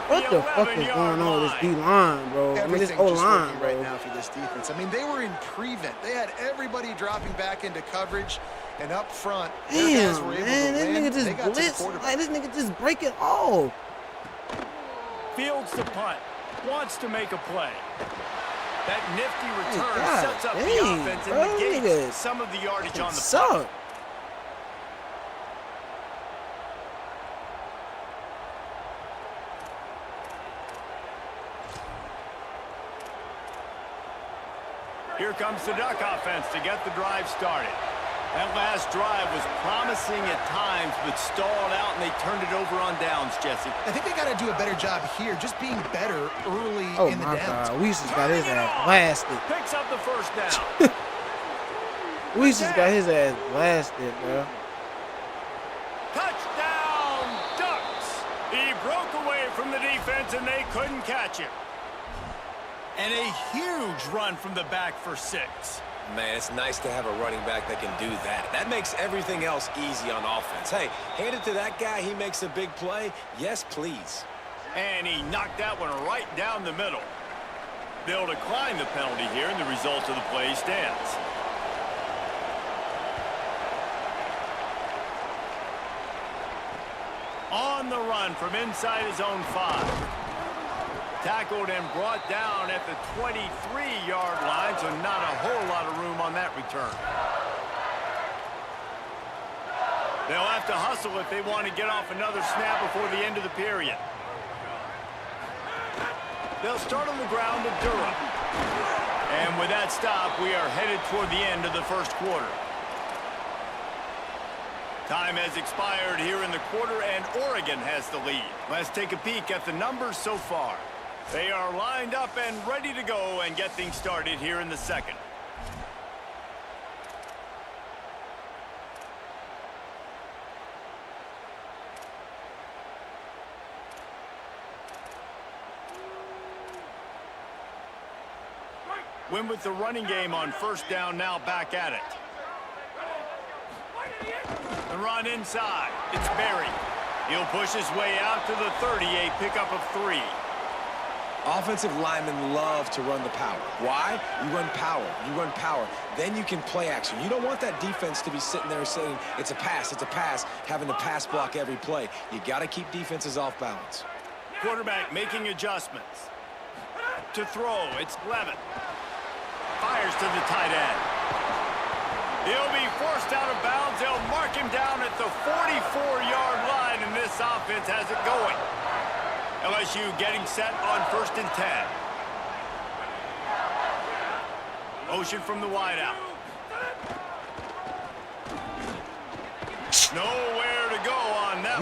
What the fuck is going on with this D line, bro? I mean, this Everything's O just line, working bro. right now for this defense. I mean, they were in prevent. They had everybody dropping back into coverage, and up front, their guys Damn, were able man, to this win. nigga They just got to the blitz. quarterback. Like, this nigga just break it off. Fields the punt. Wants to make a play. That nifty return God sets up the dang, offense bro, and nigga. negates some of the yardage on the Suck. punt. Here comes the Duck offense to get the drive started. That last drive was promising at times, but stalled out, and they turned it over on downs, Jesse. I think they got to do a better job here, just being better early Oh in the my downs. God, Weezy's got his Turning it ass on. blasted. Picks up the first down. Weezy's got his ass blasted, bro. Touchdown, Ducks! He broke away from the defense, and they couldn't catch him. And a huge run from the back for 6. Man, it's nice to have a running back that can do that. That makes everything else easy on offense. Hey, hand it to that guy. He makes a big play. Yes, please. And he knocked that one right down the middle. They'll decline the penalty here, and the result of the play stands. On the run from inside his own 5. Tackled and brought down at the 23-yard line, so not a whole lot of room on that return. They'll have to hustle if they want to get off another snap before the end of the period. They'll start on the ground with Durham. And with that stop, we are headed toward the end of the first quarter. Time has expired here in the quarter, and Oregon has the lead. Let's take a peek at the numbers so far. They are lined up and ready to go and get things started here in the second. Win with the running game on first down, now back at it. The run inside. It's Berry. He'll push his way out to the 30, a pickup of 3. Offensive linemen love to run the power. Why? You run power. You run power. Then you can play action. You don't want that defense to be sitting there saying, it's a pass, having to pass block every play. You got to keep defenses off balance. Quarterback making adjustments. To throw, it's Levitt. Fires to the tight end. He'll be forced out of bounds. They'll mark him down at the 44-yard line, and this offense has it going. LSU getting set on 1st and 10. Motion from the wideout. Nowhere to go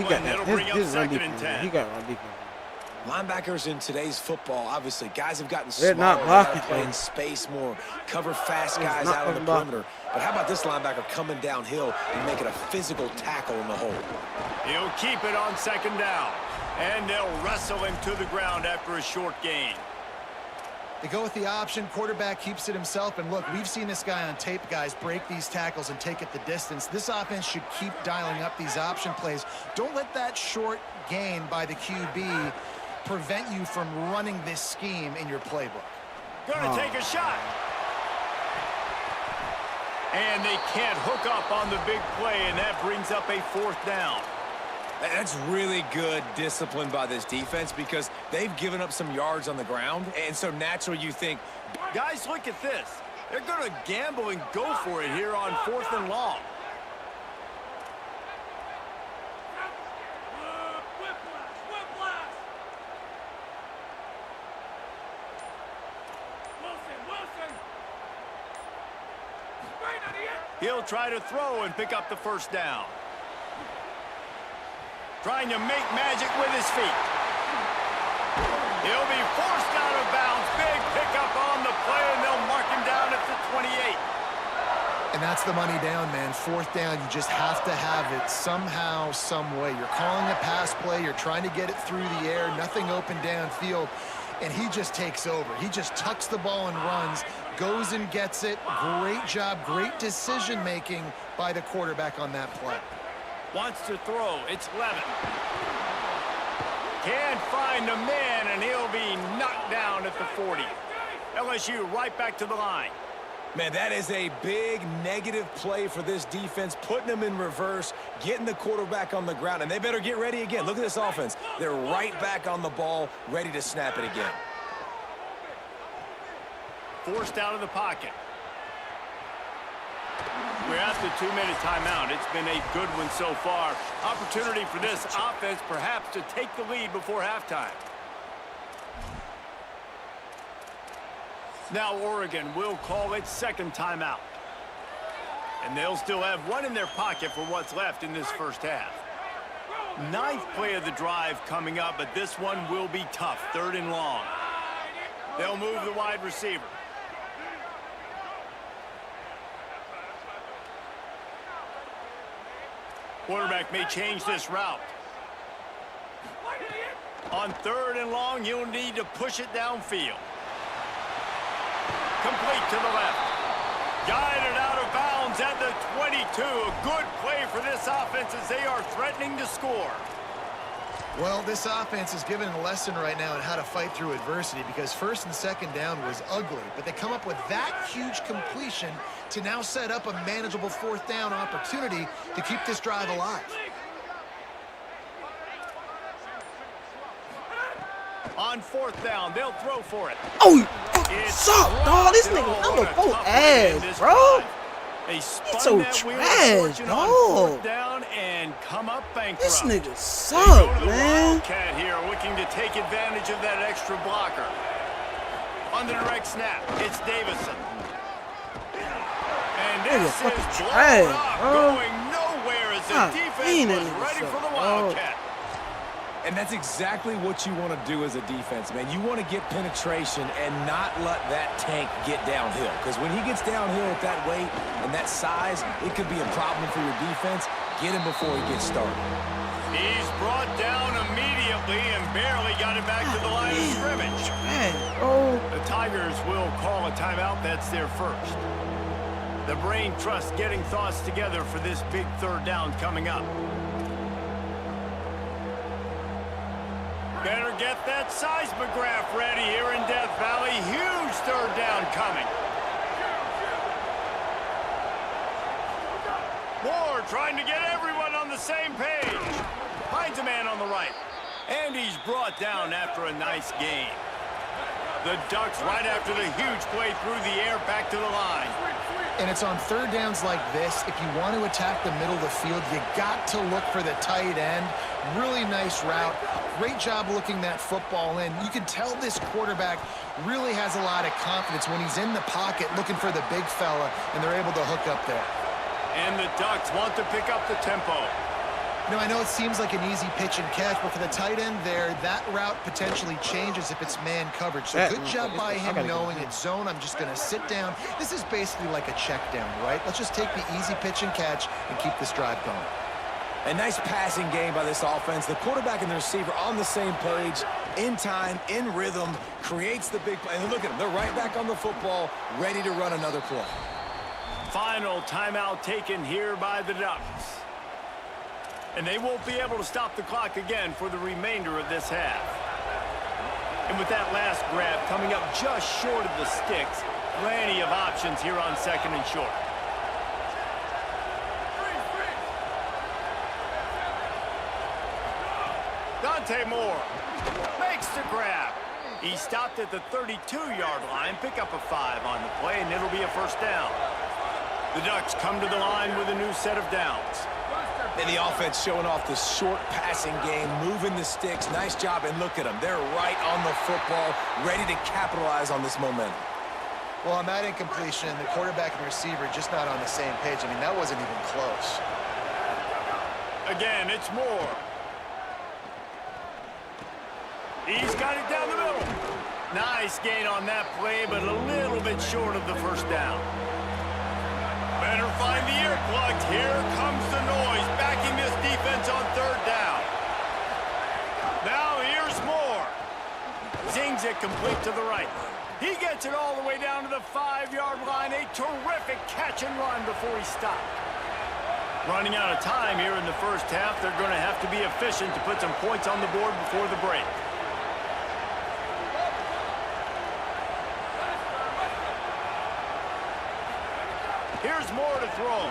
scrambling. It'll bring up second and 10. He got run defense. Linebackers in today's football, obviously, guys have gotten They're smaller, not blocking, playing though. space more, cover fast guys not out on the blocking. perimeter. But how about this linebacker coming downhill and making a physical tackle in the hole? He'll keep it on second down. And they'll wrestle him to the ground after a short gain. They go with the option. Quarterback keeps it himself. And look, we've seen this guy on tape, guys, break these tackles and take it the distance. This offense should keep dialing up these option plays. Don't let that short gain by the QB prevent you from running this scheme in your playbook. Gonna take a shot. And they can't hook up on the big play, and that brings up a fourth down. That's really good discipline by this defense because they've given up some yards on the ground, and so naturally you think, Guys, look at this. They're going to gamble and go for it here on 4th and long. He'll try to throw and pick up the first down. Trying to make magic with his feet. He'll be forced out of bounds. Big pickup on the play, and they'll mark him down at the 28. And that's the money down, man. 4th down, you just have to have it somehow, some way. You're calling a pass play. You're trying to get it through the air. Nothing open downfield. And he just takes over. He just tucks the ball and runs, goes and gets it. Great job, great decision-making by the quarterback on that play. Wants to throw. It's Levin. Can't find the man, and he'll be knocked down at the 40. LSU right back to the line. man, that is a big negative play for this defense, putting them in reverse, getting the quarterback on the ground, and they better get ready again. Look at this offense. They're right back on the ball, ready to snap it again. Forced out of the pocket. We're at the 2-minute timeout. It's been a good one so far. Opportunity for this offense perhaps to take the lead before halftime. Now Oregon will call its second timeout. And they'll still have one in their pocket for what's left in this first half. 9th play of the drive coming up, but this one will be tough. 3rd and long. They'll move the wide receiver. Quarterback may change this route. On 3rd and long, you'll need to push it downfield. Complete to the left. Guided out of bounds at the 22. A good play for this offense as they are threatening to score. Well, this offense is given a lesson right now on how to fight through adversity, because 1st and 2nd down was ugly, but they come up with that huge completion to now set up a manageable 4th down opportunity to keep this drive alive. On 4th down, they'll throw for it. Oh, suck, dog. This nigga number 4 ass, bro. He's so trash, dog. Down and come up bankrupt. This nigga suck, man. Wildcat here looking to take advantage of that extra blocker. On the direct snap, it's Davison. And this is blown up, going nowhere as the defense was ready for the Wildcat. And that's exactly what you want to do as a defense, man. You want to get penetration and not let that tank get downhill. Because when he gets downhill at that weight and that size, it could be a problem for your defense. Get him before he gets started. He's brought down immediately and barely got it back to the line of scrimmage. The Tigers will call a timeout. That's their first. The brain trust getting thoughts together for this big 3rd down coming up. Better get that seismograph ready here in Death Valley. Huge 3rd down coming. Ward trying to get everyone on the same page. Finds a man on the right. And he's brought down after a nice gain. The Ducks right after the huge play through the air back to the line. And it's on 3rd downs like this. If you want to attack the middle of the field, you got to look for the tight end. Really nice route. Great job looking that football in. You can tell this quarterback really has a lot of confidence when he's in the pocket looking for the big fella, and they're able to hook up there. And the Ducks want to pick up the tempo. You know, I know it seems like an easy pitch and catch, but for the tight end there, that route potentially changes if it's man coverage. So good job by him knowing it's zone. I'm just going to sit down. This is basically like a check down, right? Let's just take the easy pitch and catch and keep this drive going. A nice passing game by this offense. The quarterback and the receiver on the same page, in time, in rhythm, creates the big play. And look at them. They're right back on the football, ready to run another play. Final timeout taken here by the Ducks. And they won't be able to stop the clock again for the remainder of this half. And with that last grab coming up just short of the sticks, plenty of options here on 2nd and short. Dante Moore makes the grab. He stopped at the 32-yard line, pick up a 5 on the play, and it'll be a first down. The Ducks come to the line with a new set of downs. And the offense showing off the short passing game, moving the sticks. Nice job, and look at them. They're right on the football, ready to capitalize on this momentum. Well, on that incompletion, the quarterback and the receiver just not on the same page. I mean, that wasn't even close. Again, it's Moore. He's got it down the middle. Nice gain on that play, but a little bit short of the first down. Better find the earplugs. Here comes the noise, backing this defense on 3rd down. Now here's Moore. Zings it complete to the right. He gets it all the way down to the 5-yard line. A terrific catch and run before he stopped. Running out of time here in the first half. They're going to have to be efficient to put some points on the board before the break. Here's Moore to throw.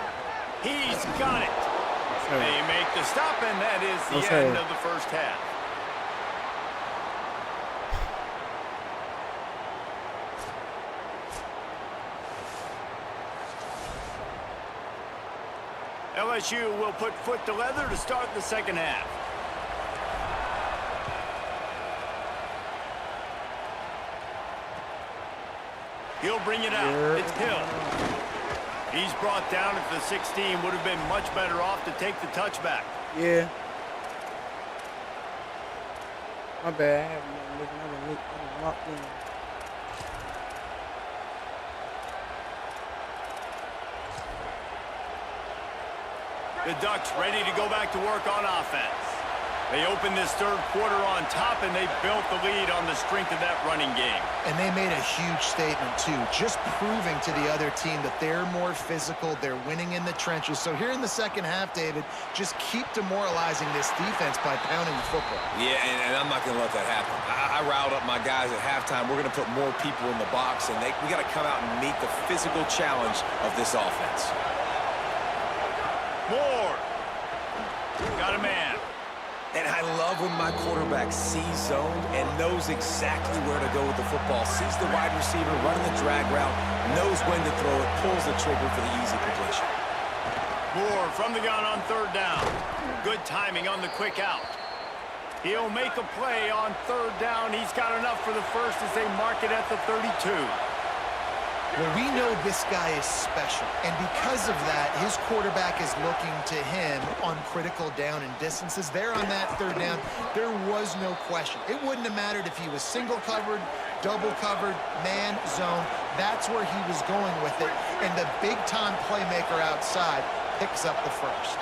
He's got it. They make the stop, and that is the end of the first half. LSU will put foot to leather to start the second half. He'll bring it out. It's Hill. He's brought down at the 16. Would have been much better off to take the touchback. Yeah. My bad. I haven't locked in. The Ducks ready to go back to work on offense. They opened this 3rd quarter on top, and they built the lead on the strength of that running game. And they made a huge statement, too, just proving to the other team that they're more physical, they're winning in the trenches. So here in the second half, David, just keep demoralizing this defense by pounding the football. Yeah, and I'm not going to let that happen. I riled up my guys at halftime. We're going to put more people in the box, and we got to come out and meet the physical challenge of this offense. Moore. Got a man. And I love when my quarterback sees zoned and knows exactly where to go with the football. Sees the wide receiver running the drag route, knows when to throw it, pulls the trigger for the easy completion. Moore from the gun on 3rd down. Good timing on the quick out. He'll make a play on 3rd down. He's got enough for the first as they mark it at the 32. Well, we know this guy is special, and because of that, his quarterback is looking to him on critical down and distances. There on that 3rd down, there was no question. It wouldn't have mattered if he was single covered, double covered, man, zone. That's where he was going with it, and the big-time playmaker outside picks up the first.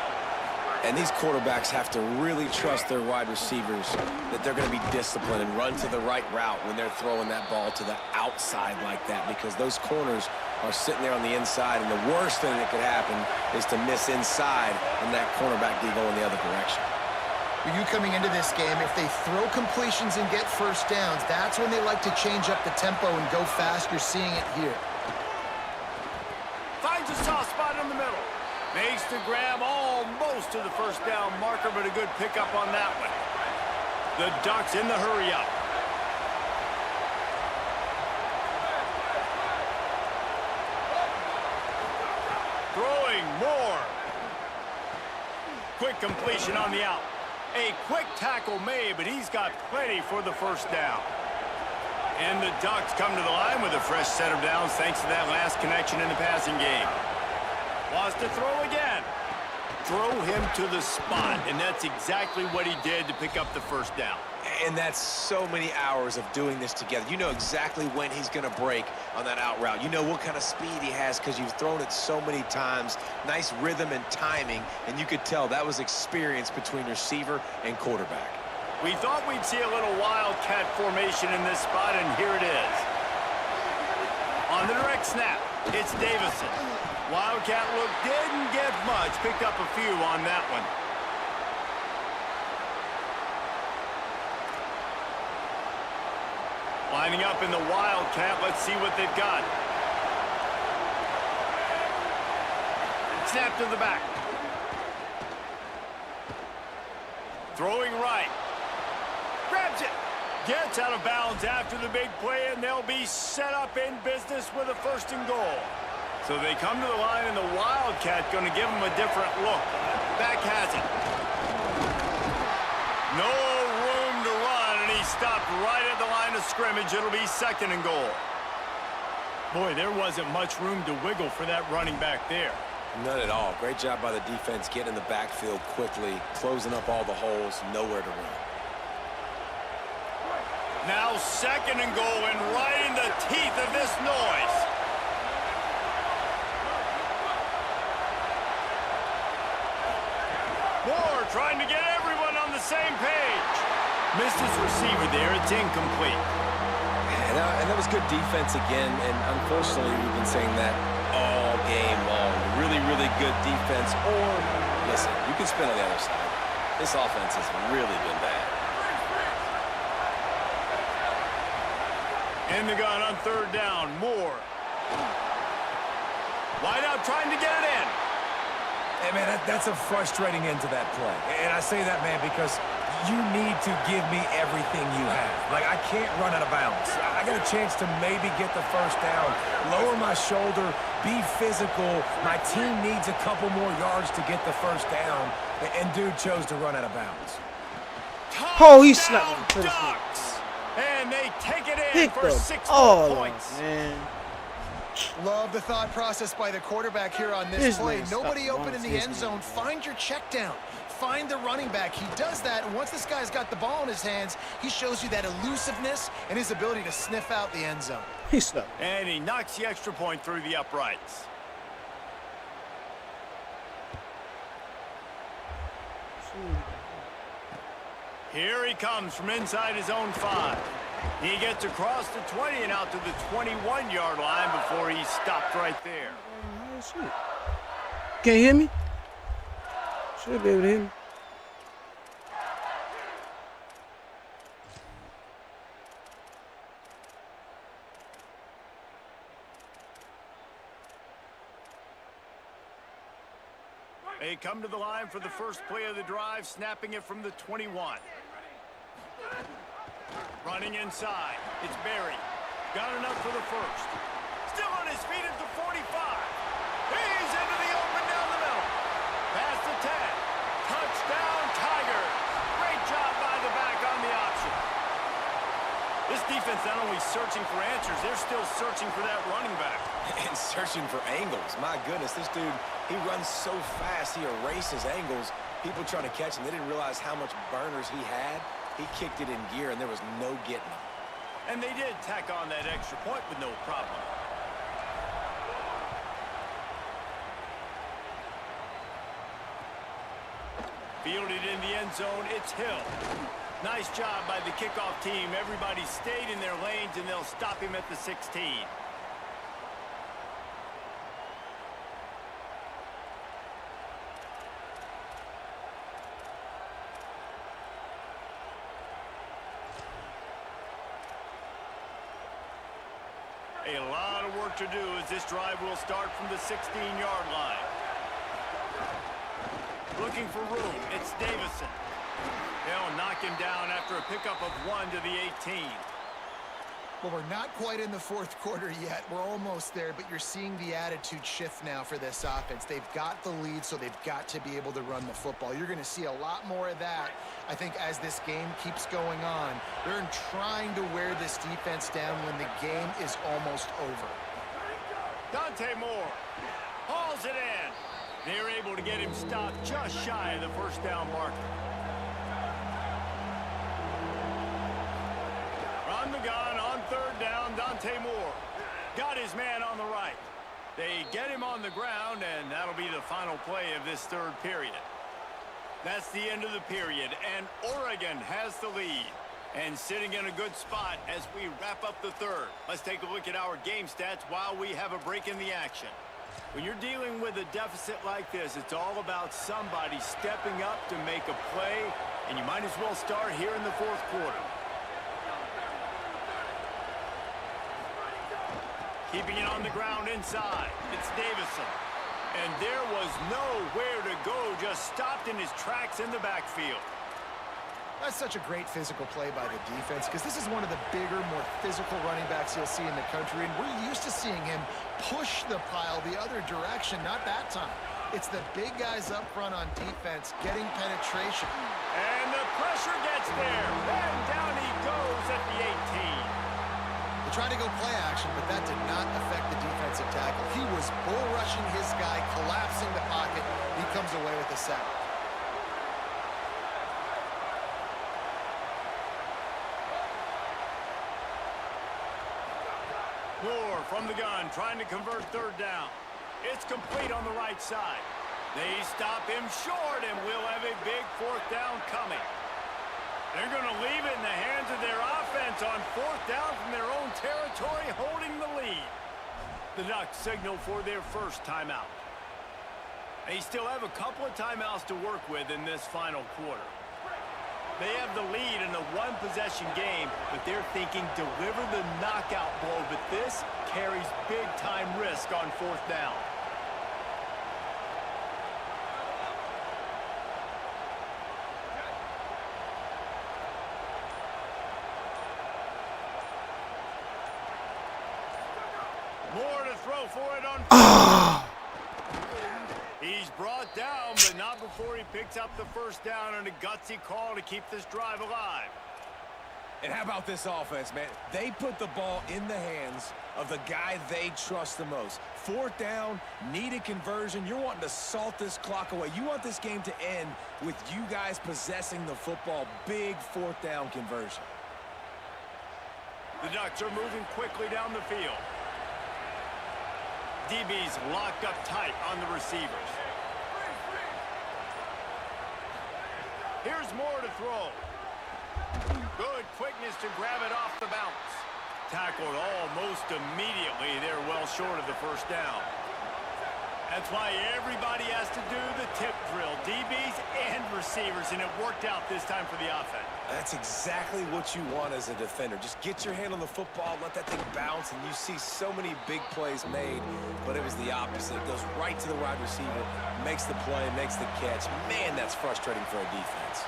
And these quarterbacks have to really trust their wide receivers that they're going to be disciplined and run to the right route when they're throwing that ball to the outside like that, because those corners are sitting there on the inside, and the worst thing that could happen is to miss inside and that cornerback be going the other direction. For you coming into this game, if they throw completions and get first downs, that's when they like to change up the tempo and go fast. You're seeing it here. Finds a soft spot in the middle. Makes the grab almost to the first down marker, but a good pickup on that one. The Ducks in the hurry-up. Throwing Moore. Quick completion on the out. A quick tackle made, but he's got plenty for the first down. And the Ducks come to the line with a fresh set of downs thanks to that last connection in the passing game. Wants to throw again. throw him to the spot, and that's exactly what he did to pick up the first down. And that's so many hours of doing this together. You know exactly when he's going to break on that out route. You know what kind of speed he has because you've thrown it so many times. Nice rhythm and timing, and you could tell that was experience between receiver and quarterback. We thought we'd see a little wildcat formation in this spot, and here it is. On the direct snap, it's Davison. Wildcat look didn't get much, picked up a few on that one. Lining up in the Wildcat, let's see what they've got. Snap to the back. Throwing right. Grabs it. Gets out of bounds after the big play, and they'll be set up in business with a 1st and goal. So they come to the line, and the Wildcat going to give them a different look. Back has it. No room to run, and he stopped right at the line of scrimmage. It'll be 2nd and goal. Boy, there wasn't much room to wiggle for that running back there. None at all. Great job by the defense getting in the backfield quickly, closing up all the holes, nowhere to run. Now 2nd and goal, and right in the teeth of this noise. Moore trying to get everyone on the same page. Missed his receiver there. It's incomplete. And that was good defense again, and unfortunately we've been saying that all game long. Really, really good defense. Or, listen, you can spin on the other side. This offense has really been bad. In the gun on 3rd down, Moore. Wide out trying to get it in. Hey, man, that's a frustrating end to that play. And I say that, man, because you need to give me everything you have. Like, I can't run out of bounds. I got a chance to maybe get the 1st down, lower my shoulder, be physical. My team needs a couple more yards to get the 1st down, and dude chose to run out of bounds. Oh, he slapped him. Ducks. And they take it in Pick for the 6 ball points. off, man. Love the thought process by the quarterback here on this play. Nobody open in the end zone. Find your check down. Find the running back. He does that, and once this guy's got the ball in his hands, he shows you that elusiveness and his ability to sniff out the end zone. He slapped. And he knocks the extra point through the uprights. Here he comes from inside his own 5. He gets across the 20 and out to the 21-yard line before he stopped right there. Can't hear me? Should be able to hear me. They come to the line for the first play of the drive, snapping it from the 21. Running inside, it's Barry. Got enough for the 1st. Still on his feet at the 45. He's into the open down the middle. Past the 10. Touchdown, Tigers. Great job by the back on the option. This defense not only searching for answers, they're still searching for that running back. And searching for angles. My goodness, this dude, he runs so fast, he erases angles. People trying to catch him, they didn't realize how much burners he had. He kicked it in gear, and there was no getting him. And they did tack on that extra point with no problem. Fielded in the end zone, it's Hill. Nice job by the kickoff team. Everybody stayed in their lanes, and they'll stop him at the 16. A lot of work to do as this drive will start from the 16-yard line. Looking for room, it's Davison. They'll knock him down after a pickup of 1 to the 18. Well, we're not quite in the 4th quarter yet. We're almost there, but you're seeing the attitude shift now for this offense. They've got the lead, so they've got to be able to run the football. You're going to see a lot more of that, I think, as this game keeps going on. They're trying to wear this defense down when the game is almost over. Dante Moore hauls it in. They're able to get him stopped just shy of the first down marker. On the gun on third down, Dante Moore got his man on the right. They get him on the ground, and that'll be the final play of this third period. That's the end of the period, and Oregon has the lead and sitting in a good spot as we wrap up the third. Let's take a look at our game stats while we have a break in the action. When you're dealing with a deficit like this, it's all about somebody stepping up to make a play, and you might as well start here in the fourth quarter. Keeping it on the ground inside, it's Davison. And there was nowhere to go, just stopped in his tracks in the backfield. That's such a great physical play by the defense because this is one of the bigger, more physical running backs you'll see in the country, and we're used to seeing him push the pile the other direction. Not that time. It's the big guys up front on defense getting penetration. And the pressure gets there, and down he goes at the 18. They tried to go play action, but that did not affect the defensive tackle. He was bull rushing his guy, collapsing the pocket. He comes away with a sack. Moore from the gun, trying to convert third down. It's complete on the right side. They stop him short, and we'll have a big fourth down coming. They're going to leave it in the hands of their offense on fourth down from their own territory, holding the lead. The Ducks signal for their first timeout. They still have a couple of timeouts to work with in this final quarter. They have the lead in a one-possession game, but they're thinking deliver the knockout blow, but this carries big-time risk on fourth down. More to throw for it on. He's brought down, but not before he picks up the first down and a gutsy call to keep this drive alive. And how about this offense, man? They put the ball in the hands of the guy they trust the most. Fourth down, needed conversion. You're wanting to salt this clock away. You want this game to end with you guys possessing the football. Big fourth down conversion. The Ducks are moving quickly down the field. DB's locked up tight on the receivers. Here's Moore to throw. Good quickness to grab it off the bounce. Tackled almost immediately. They're well short of the first down. That's why everybody has to do the tip drill, DBs and receivers, and it worked out this time for the offense. That's exactly what you want as a defender. Just get your hand on the football, let that thing bounce, and you see so many big plays made, but it was the opposite. It goes right to the wide receiver, makes the play, makes the catch. Man, that's frustrating for a defense.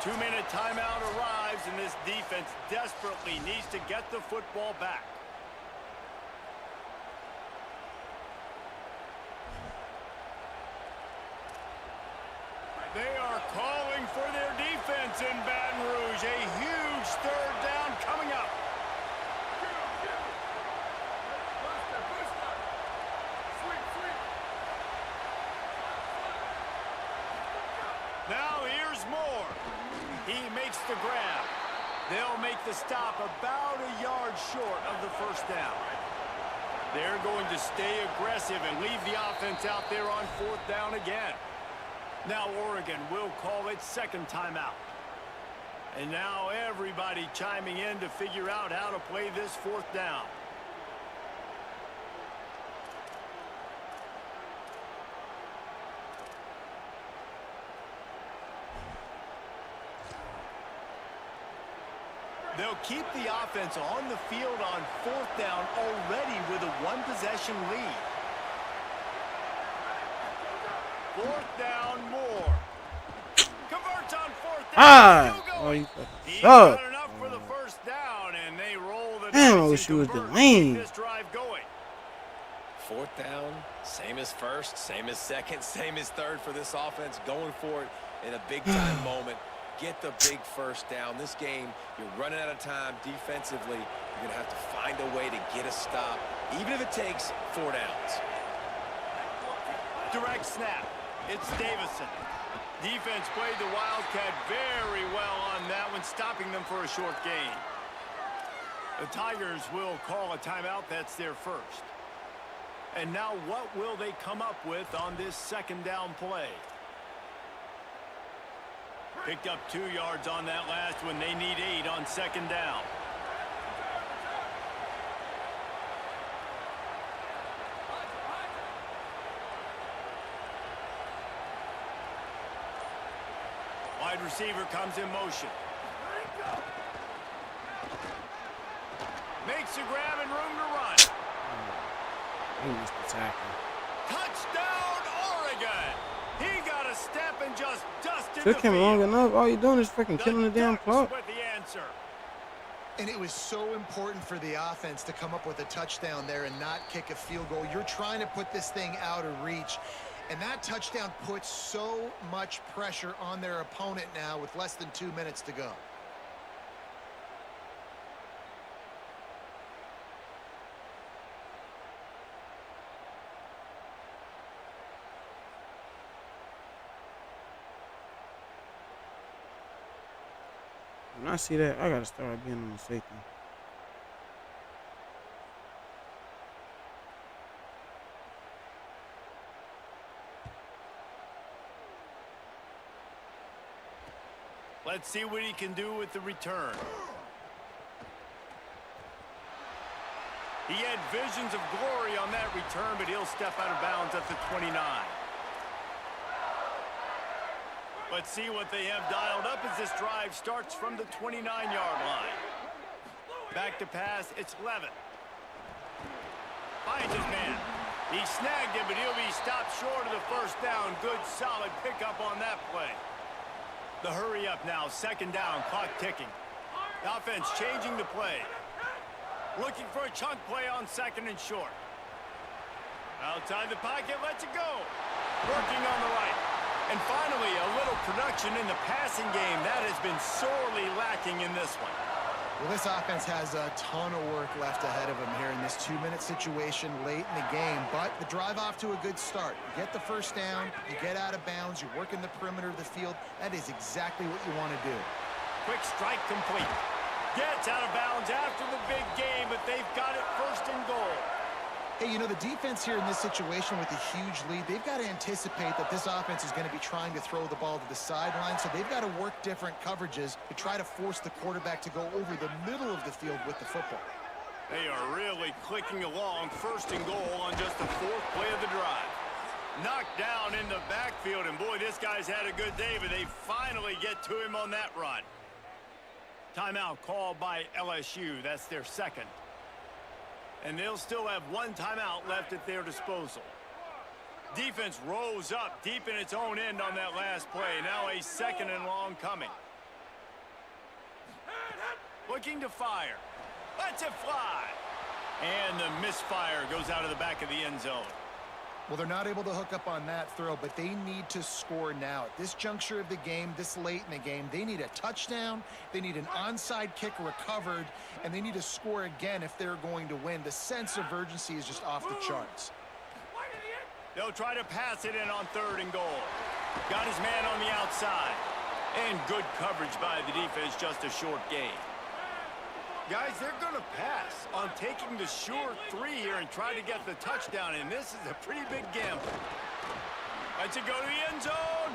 Two-minute timeout arrives, and this defense desperately needs to get the football back. They are calling for their defense in Baton Rouge. A huge third down coming up. Now here's Moore. He makes the grab. They'll make the stop about a yard short of the first down. They're going to stay aggressive and leave the offense out there on fourth down again. Now Oregon will call its second timeout. And now everybody chiming in to figure out how to play this fourth down. They'll keep the offense on the field on fourth down already with a one-possession lead. Fourth down, Moore. Converts on fourth down. Oh, you He's suck. got enough for the first down, and they roll the Damn, I dice wish and you was convert to delaying. keep this drive going. Fourth down, same as first, same as second, same as third for this offense, going for it in a big-time moment. get the big first down. This game, you're running out of time defensively. You're going to have to find a way to get a stop, even if it takes 4 downs. Direct snap. It's Davison. Defense played the Wildcat very well on that one, stopping them for a short gain. The Tigers will call a timeout. That's their first. And now what will they come up with on this second down play? Picked up 2 yards on that last one. They need 8 on second down. Wide receiver comes in motion. Makes a grab and room to run. He missed the tackle. Touchdown, Oregon! He got a step and just dusted Took the him field. long enough. All you doing is freaking killing the damn Ducks clock. with the answer. And it was so important for the offense to come up with a touchdown there and not kick a field goal. You're trying to put this thing out of reach. And that touchdown puts so much pressure on their opponent now with less than 2 minutes to go. When I see that, I gotta start being on the safety. Let's see what he can do with the return. He had visions of glory on that return, but he'll step out of bounds at the 29. Let's see what they have dialed up as this drive starts from the 29-yard line. Back to pass, it's Levitt. Finds his man. He snagged him, but he'll be stopped short of the first down. Good, solid pickup on that play. The hurry up now, second down, clock ticking. The offense changing the play. Looking for a chunk play on second and short. Outside the pocket, lets it go. Working on the right. And finally, a little production in the passing game. That has been sorely lacking in this one. Well, this offense has a ton of work left ahead of them here in this 2-minute situation late in the game. But the drive off to a good start. You get the first down, you get out of bounds, you're working the perimeter of the field. That is exactly what you want to do. Quick strike complete. Gets out of bounds after the big game, but they've got it first and goal. Hey, you know, the defense here in this situation with a huge lead, they've got to anticipate that this offense is going to be trying to throw the ball to the sideline, so they've got to work different coverages to try to force the quarterback to go over the middle of the field with the football. They are really clicking along, first and goal on just the 4th play of the drive. Knocked down in the backfield, and boy, this guy's had a good day, but they finally get to him on that run. Timeout called by LSU. That's their second. And they'll still have 1 timeout left at their disposal. Defense rose up deep in its own end on that last play. Now a second and long coming. Looking to fire. Lets it fly. And the misfire goes out of the back of the end zone. Well, they're not able to hook up on that throw, but they need to score now. At this juncture of the game, this late in the game, they need a touchdown, they need an onside kick recovered, and they need to score again if they're going to win. The sense of urgency is just off the charts. They'll try to pass it in on 3rd and goal. Got his man on the outside. And good coverage by the defense, just a short gain. Guys, they're going to pass on taking the sure 3 here and try to get the touchdown, and this is a pretty big gamble. Lets it go to the end zone.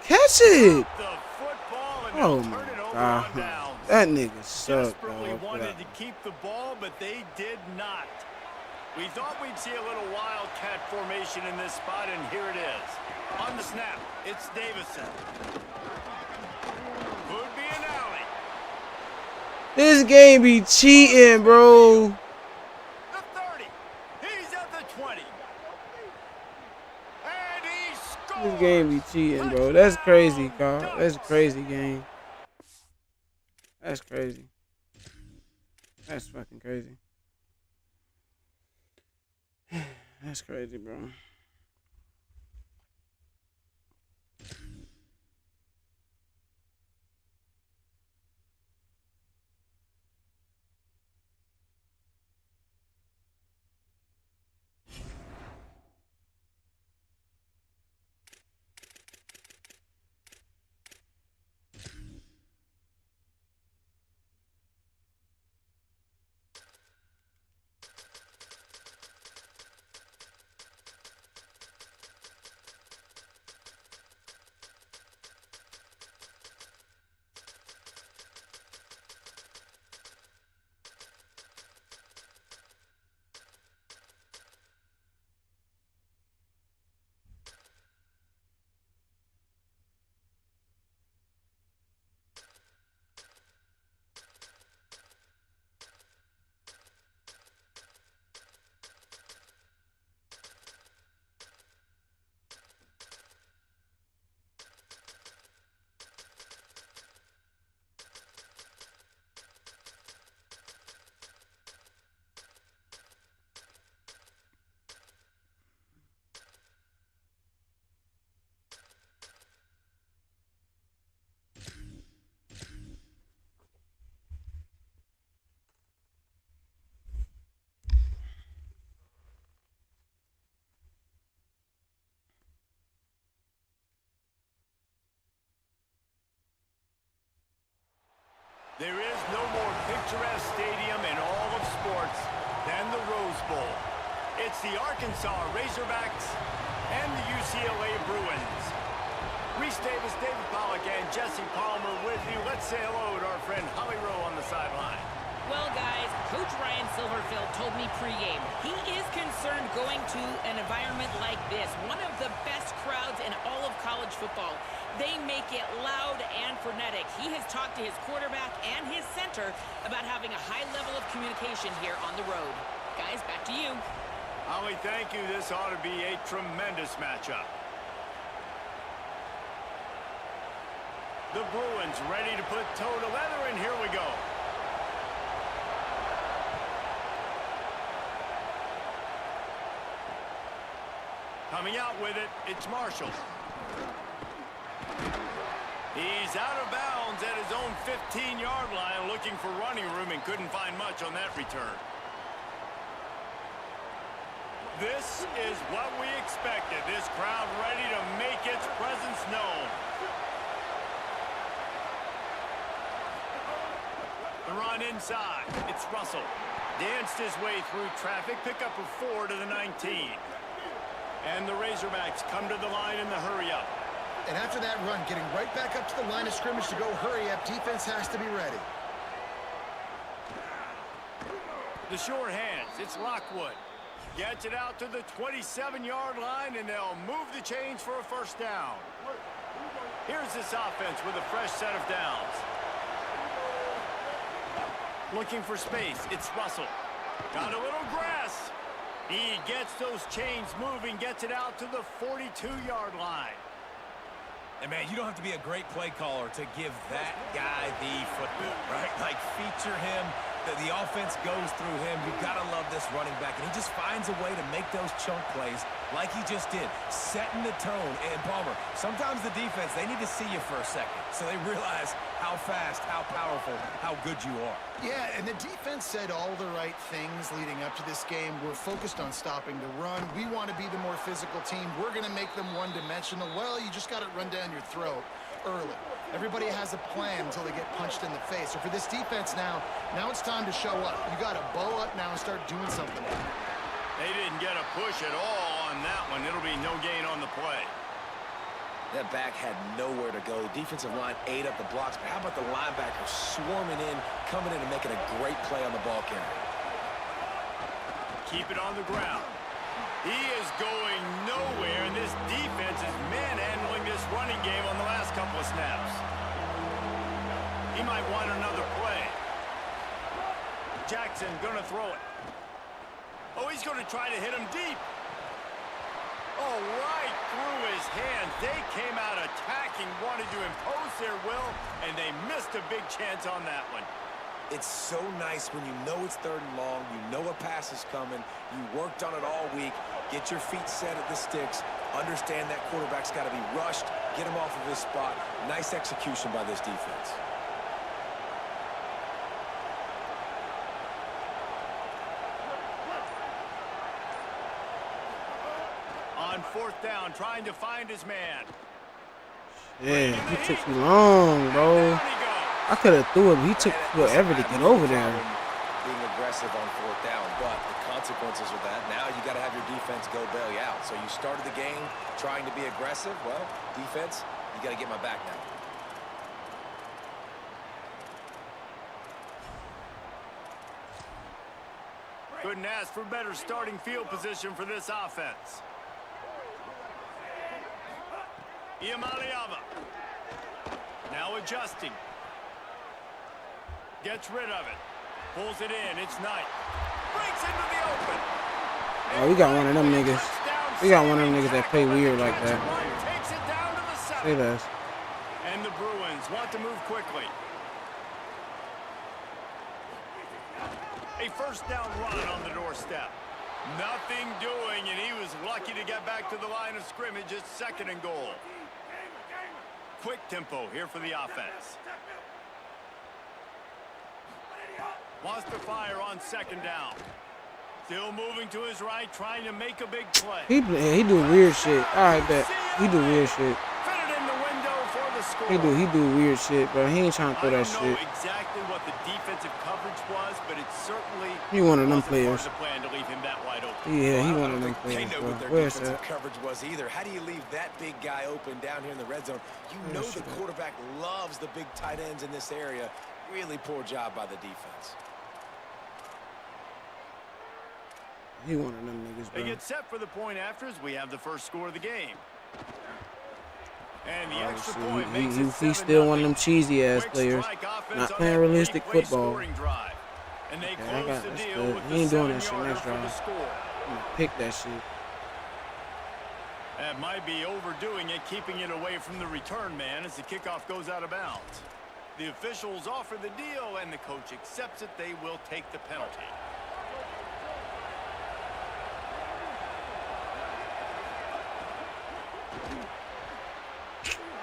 Catch it! The football and Oh they'll my turn it over God. on downs. That nigga sucked, Desperately dog. wanted to keep the ball, but they did not. We thought we'd see a little wildcat formation in this spot, and here it is. On the snap, it's Davison. Could be an alley. This game be cheating, bro. The 30. He's at the 20. And he scores. This game be cheating, bro. That's crazy, Carl. That's a crazy game. That's crazy. That's fucking crazy. That's crazy, bro. There is no more picturesque stadium in all of sports than the Rose Bowl. It's the Arkansas Razorbacks and the UCLA Bruins. Reese Davis, David Pollack, and Jesse Palmer with you. Let's say hello to our friend Holly Rowe on the sideline. Well, guys, Coach Ryan Silverfield told me pregame he is concerned going to an environment like this, one of the best crowds in all of college football. They make it loud and frenetic. He has talked to his quarterback and his center about having a high level of communication here on the road. Guys, back to you. Holly, thank you. This ought to be a tremendous matchup. The Bruins ready to put toe to leather, and here we go. Coming out with it, it's Marshall. He's out of bounds at his own 15-yard line, looking for running room and couldn't find much on that return. This is what we expected. This crowd ready to make its presence known. The run inside. It's Russell. Danced his way through traffic. Pick up a 4 to the 19. And the Razorbacks come to the line in the hurry-up. And after that run, getting right back up to the line of scrimmage to go hurry-up, defense has to be ready. The short hands, it's Lockwood. Gets it out to the 27-yard line, and they'll move the chains for a first down. Here's this offense with a fresh set of downs. Looking for space, it's Russell. Got a little grass. He gets those chains moving, gets it out to the 42-yard line. And, man, you don't have to be a great play caller to give that guy the football, right? Like, feature him. The offense goes through him. You've got to love this running back. And he just finds a way to make those chunk plays like he just did, setting the tone. And, Palmer, sometimes the defense, they need to see you for a second so they realize how fast, how powerful, how good you are. Yeah, and the defense said all the right things leading up to this game. We're focused on stopping the run. We want to be the more physical team. We're going to make them one-dimensional. Well, you just got it run down your throat early. Everybody has a plan until they get punched in the face. So for this defense now it's time to show up. You got to bow up now and start doing something. They didn't get a push at all on that one. It'll be no gain on the play. That back had nowhere to go. The defensive line ate up the blocks, but how about the linebacker swarming in, coming in and making a great play on the ball carrier? Keep it on the ground. He is going nowhere, and this defense is manhandling this running game on the last couple of snaps. He might want another play. Jackson gonna throw it. Oh, he's gonna try to hit him deep. Oh, right through his hands. They came out attacking, wanted to impose their will, and they missed a big chance on that one. It's so nice when you know it's 3rd and long, you know a pass is coming, you worked on it all week, get your feet set at the sticks, understand that quarterback's got to be rushed, get him off of his spot. Nice execution by this defense. On 4th down, trying to find his man. Yeah, he took too long, bro. I could have threw it, but he took forever to get over there. Being aggressive on 4th down, but the consequences of that, now you got to have your defense go bail you out. So you started the game trying to be aggressive. Well, defense, you got to get my back now. Couldn't ask for better starting field position for this offense. Iamaleava. Now adjusting. Gets rid of it. Pulls it in. It's Knight. Breaks into the open. Oh, we got one of them niggas. We got one of them niggas that play weird like that. Takes it down to the 7. Say that. And the Bruins want to move quickly. A first down run on the doorstep. Nothing doing, and he was lucky to get back to the line of scrimmage. It's 2nd and goal. Quick tempo here for the offense. Wants to fire on 2nd down. Still moving to his right, trying to make a big play. He do weird shit. All right, bet. He do weird shit. Fit it in the window for the score. He do weird shit, bro. He ain't trying to throw that I don't know shit. exactly what the defensive coverage was, but it certainly He one of them wasn't part of players. the plan to leave him that wide open. Yeah, he Well, I one don't of them think they players, know bro. what their Where's defensive that? coverage was either. How do you leave that big guy open down here in the red zone? You know the quarterback loves the big tight ends in this area. Really poor job by the defense. He one of them niggas, They bro. get set for the point afters. We have the first score of the game. And the Oh, extra see, point makes it he's still one of 7-0. them cheesy ass Quick players, strike offense not on playing that realistic three-play football. scoring drive. And they Yeah, I close got the that's deal good. with He the ain't doing that shit 7-yarder next for the drive. score. I'm gonna pick that shit. That might be overdoing it, keeping it away from the return man as the kickoff goes out of bounds. The officials offer the deal, and the coach accepts it. They will take the penalty.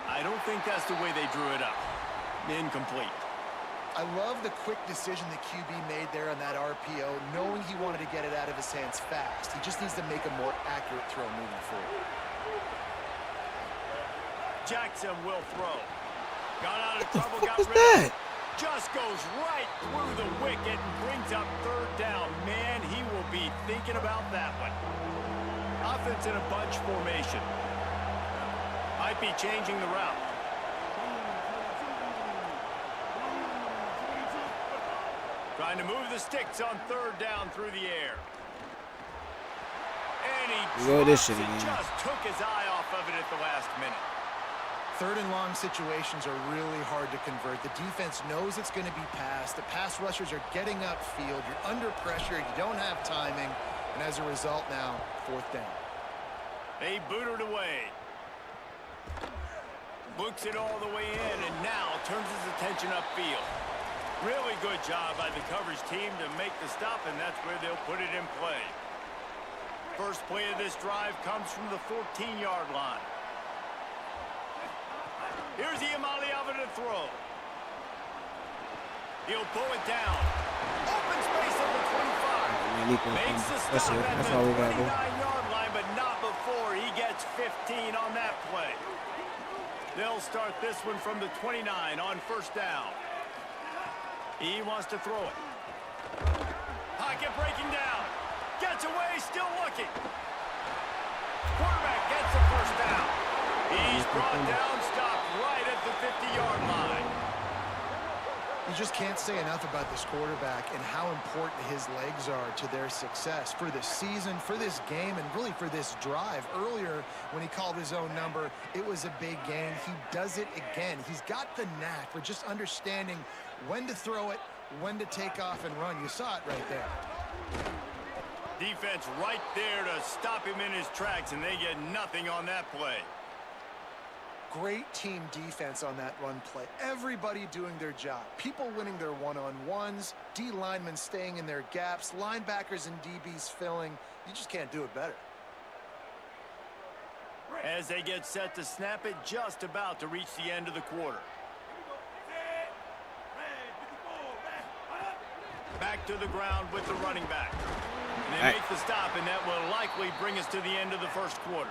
I don't think that's the way they drew it up. Incomplete. I love the quick decision the QB made there on that RPO, knowing he wanted to get it out of his hands fast. He just needs to make a more accurate throw moving forward. Jackson will throw. Got out of What the trouble, fuck got was rid of that? it. Just goes right through the wicket and brings up third down. Man, he will be thinking about that one. Offense in a bunch formation. Might be changing the route. Trying to move the sticks on third down through the air. And he Go this drops shit it, again. just took his eye off of it at the last minute. Third and long situations are really hard to convert. The defense knows it's going to be passed. The pass rushers are getting upfield. You're under pressure. You don't have timing. And as a result now, fourth down. They boot it away. Books it all the way in and now turns his attention upfield. Really good job by the coverage team to make the stop, and that's where they'll put it in play. First play of this drive comes from the 14-yard line. Here's Iamaleava to throw. He'll pull it down. Open space at the 25. Makes the That's stop it. at That's the all we gotta do. 29-yard line, but not before he gets 15 on that play. They'll start this one from the 29 on first down. He wants to throw it. Pocket breaking down. Gets away, still looking. Quarterback gets the first down. He's brought down, stopped right at the 50-yard line. You just can't say enough about this quarterback and how important his legs are to their success for this season, for this game, and really for this drive. Earlier, when he called his own number, it was a big gain. He does it again. He's got the knack for just understanding when to throw it, when to take off and run. You saw it right there. Defense right there to stop him in his tracks, and they get nothing on that play. Great team defense on that run play. Everybody doing their job. People winning their one-on-ones, D linemen staying in their gaps, linebackers and DBs filling. You just can't do it better. As they get set to snap it, just about to reach the end of the quarter. Back to the ground with the running back. And they make the stop, and that will likely bring us to the end of the first quarter.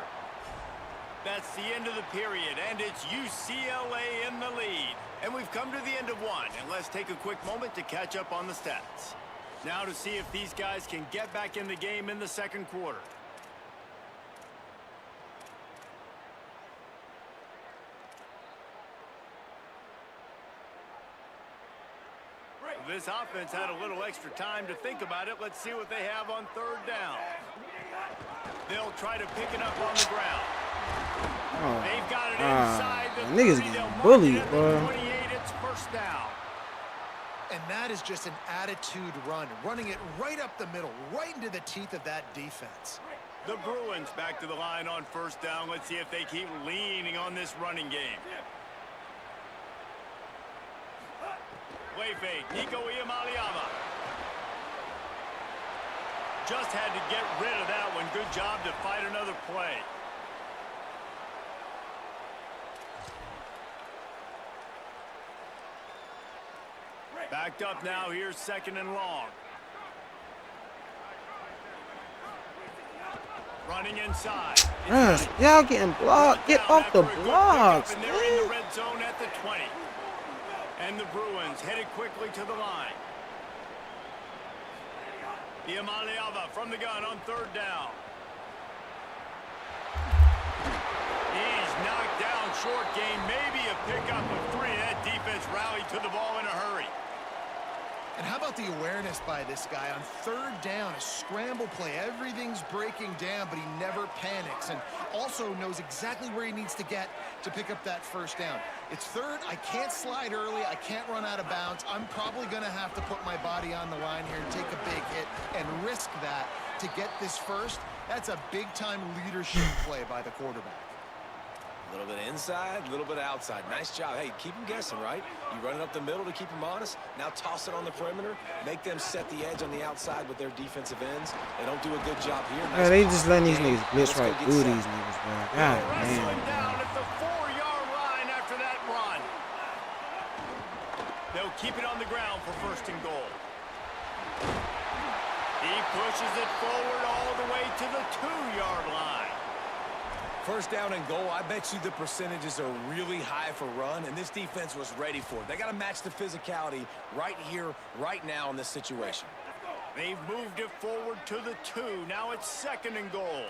That's the end of the period, and it's UCLA in the lead. And we've come to the end of one, and let's take a quick moment to catch up on the stats. Now to see if these guys can get back in the game in the second quarter. This offense had a little extra time to think about it. Let's see what they have on third down. They'll try to pick it up on the ground. They've got it inside the 30. Niggas They'll getting mark bullied, it at bro. the 28. It's first down. And that is just an attitude run, running it right up the middle, right into the teeth of that defense. The Bruins back to the line on first down. Let's see if they keep leaning on this running game. Play fake, Nico Iamaleava. Just had to get rid of that one. Good job to fight another play. Backed up now, here's second and long. Running inside. Yes, y'all getting blocked. Get off the blocks, And they're in the man. red zone at the 20. And the Bruins headed quickly to the line. Iamaleava from the gun on third down. He's knocked down short game. Maybe a pickup of 3. That defense rallied to the ball in a hurry. And how about the awareness by this guy on third down, a scramble play. Everything's breaking down, but he never panics and also knows exactly where he needs to get to pick up that first down. It's third. I can't slide early. I can't run out of bounds. I'm probably going to have to put my body on the line here and take a big hit and risk that to get this first. That's a big-time leadership play by the quarterback. A little bit inside, a little bit outside. Nice job. Hey, keep them guessing, right? You run it up the middle to keep them honest. Now toss it on the perimeter. Make them set the edge on the outside with their defensive ends. They don't do a good job here. Man, they just letting these niggas blitz right through these niggas, bro. God Wrestling damn. down at the 4-yard line after that run. They'll keep it on the ground for first and goal. He pushes it forward all the way to the 2-yard line. First down and goal, I bet you the percentages are really high for run, and this defense was ready for it. They got to match the physicality right here, right now in this situation. They've moved it forward to the 2. Now it's second and goal.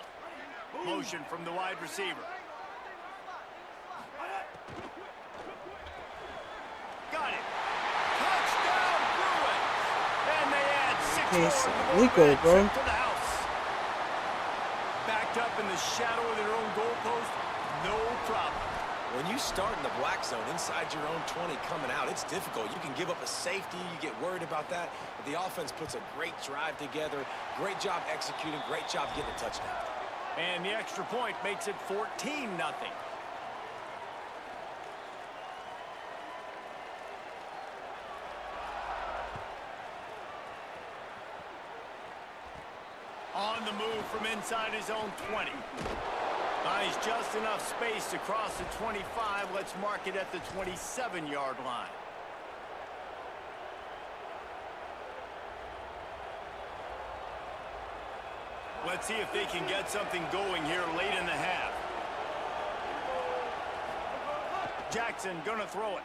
Motion from the wide receiver. Got it. Touchdown, Bruins. And they add 6 more to the Nico, Red bro. trip to the house. Backed up in the shadow of their own goalpost, no problem. When you start in the black zone inside your own 20 coming out, it's difficult. You can give up a safety. You get worried about that. But the offense puts a great drive together. Great job executing. Great job getting a touchdown. And the extra point makes it 14-0. On the move from inside his own 20. Nice, just enough space to cross the 25. Let's mark it at the 27-yard line. Let's see if they can get something going here late in the half. Jackson gonna throw it.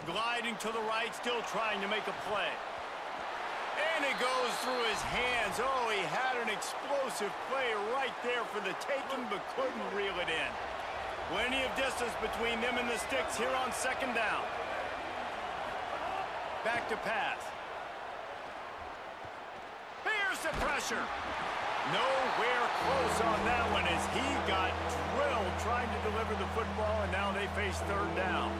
Gliding to the right, still trying to make a play. And it goes through his hands. Oh, he had an explosive play right there for the taking, but couldn't reel it in. Plenty of distance between them and the sticks here on second down. Back to pass. Here's the pressure. Nowhere close on that one as he got drilled trying to deliver the football, and now they face third down.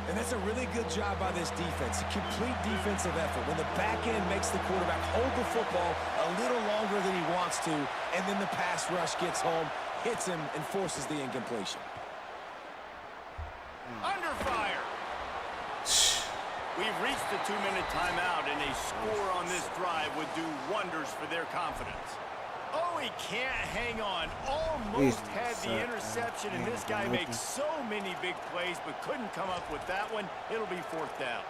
And that's a really good job by this defense, a complete defensive effort. When the back end makes the quarterback hold the football a little longer than he wants to, and then the pass rush gets home, hits him, and forces the incompletion. Under fire. We've reached the 2-minute timeout, and a score on this drive would do wonders for their confidence. Oh, he can't hang on. Almost had the interception, and this guy makes so many big plays, but couldn't come up with that one. It'll be fourth down.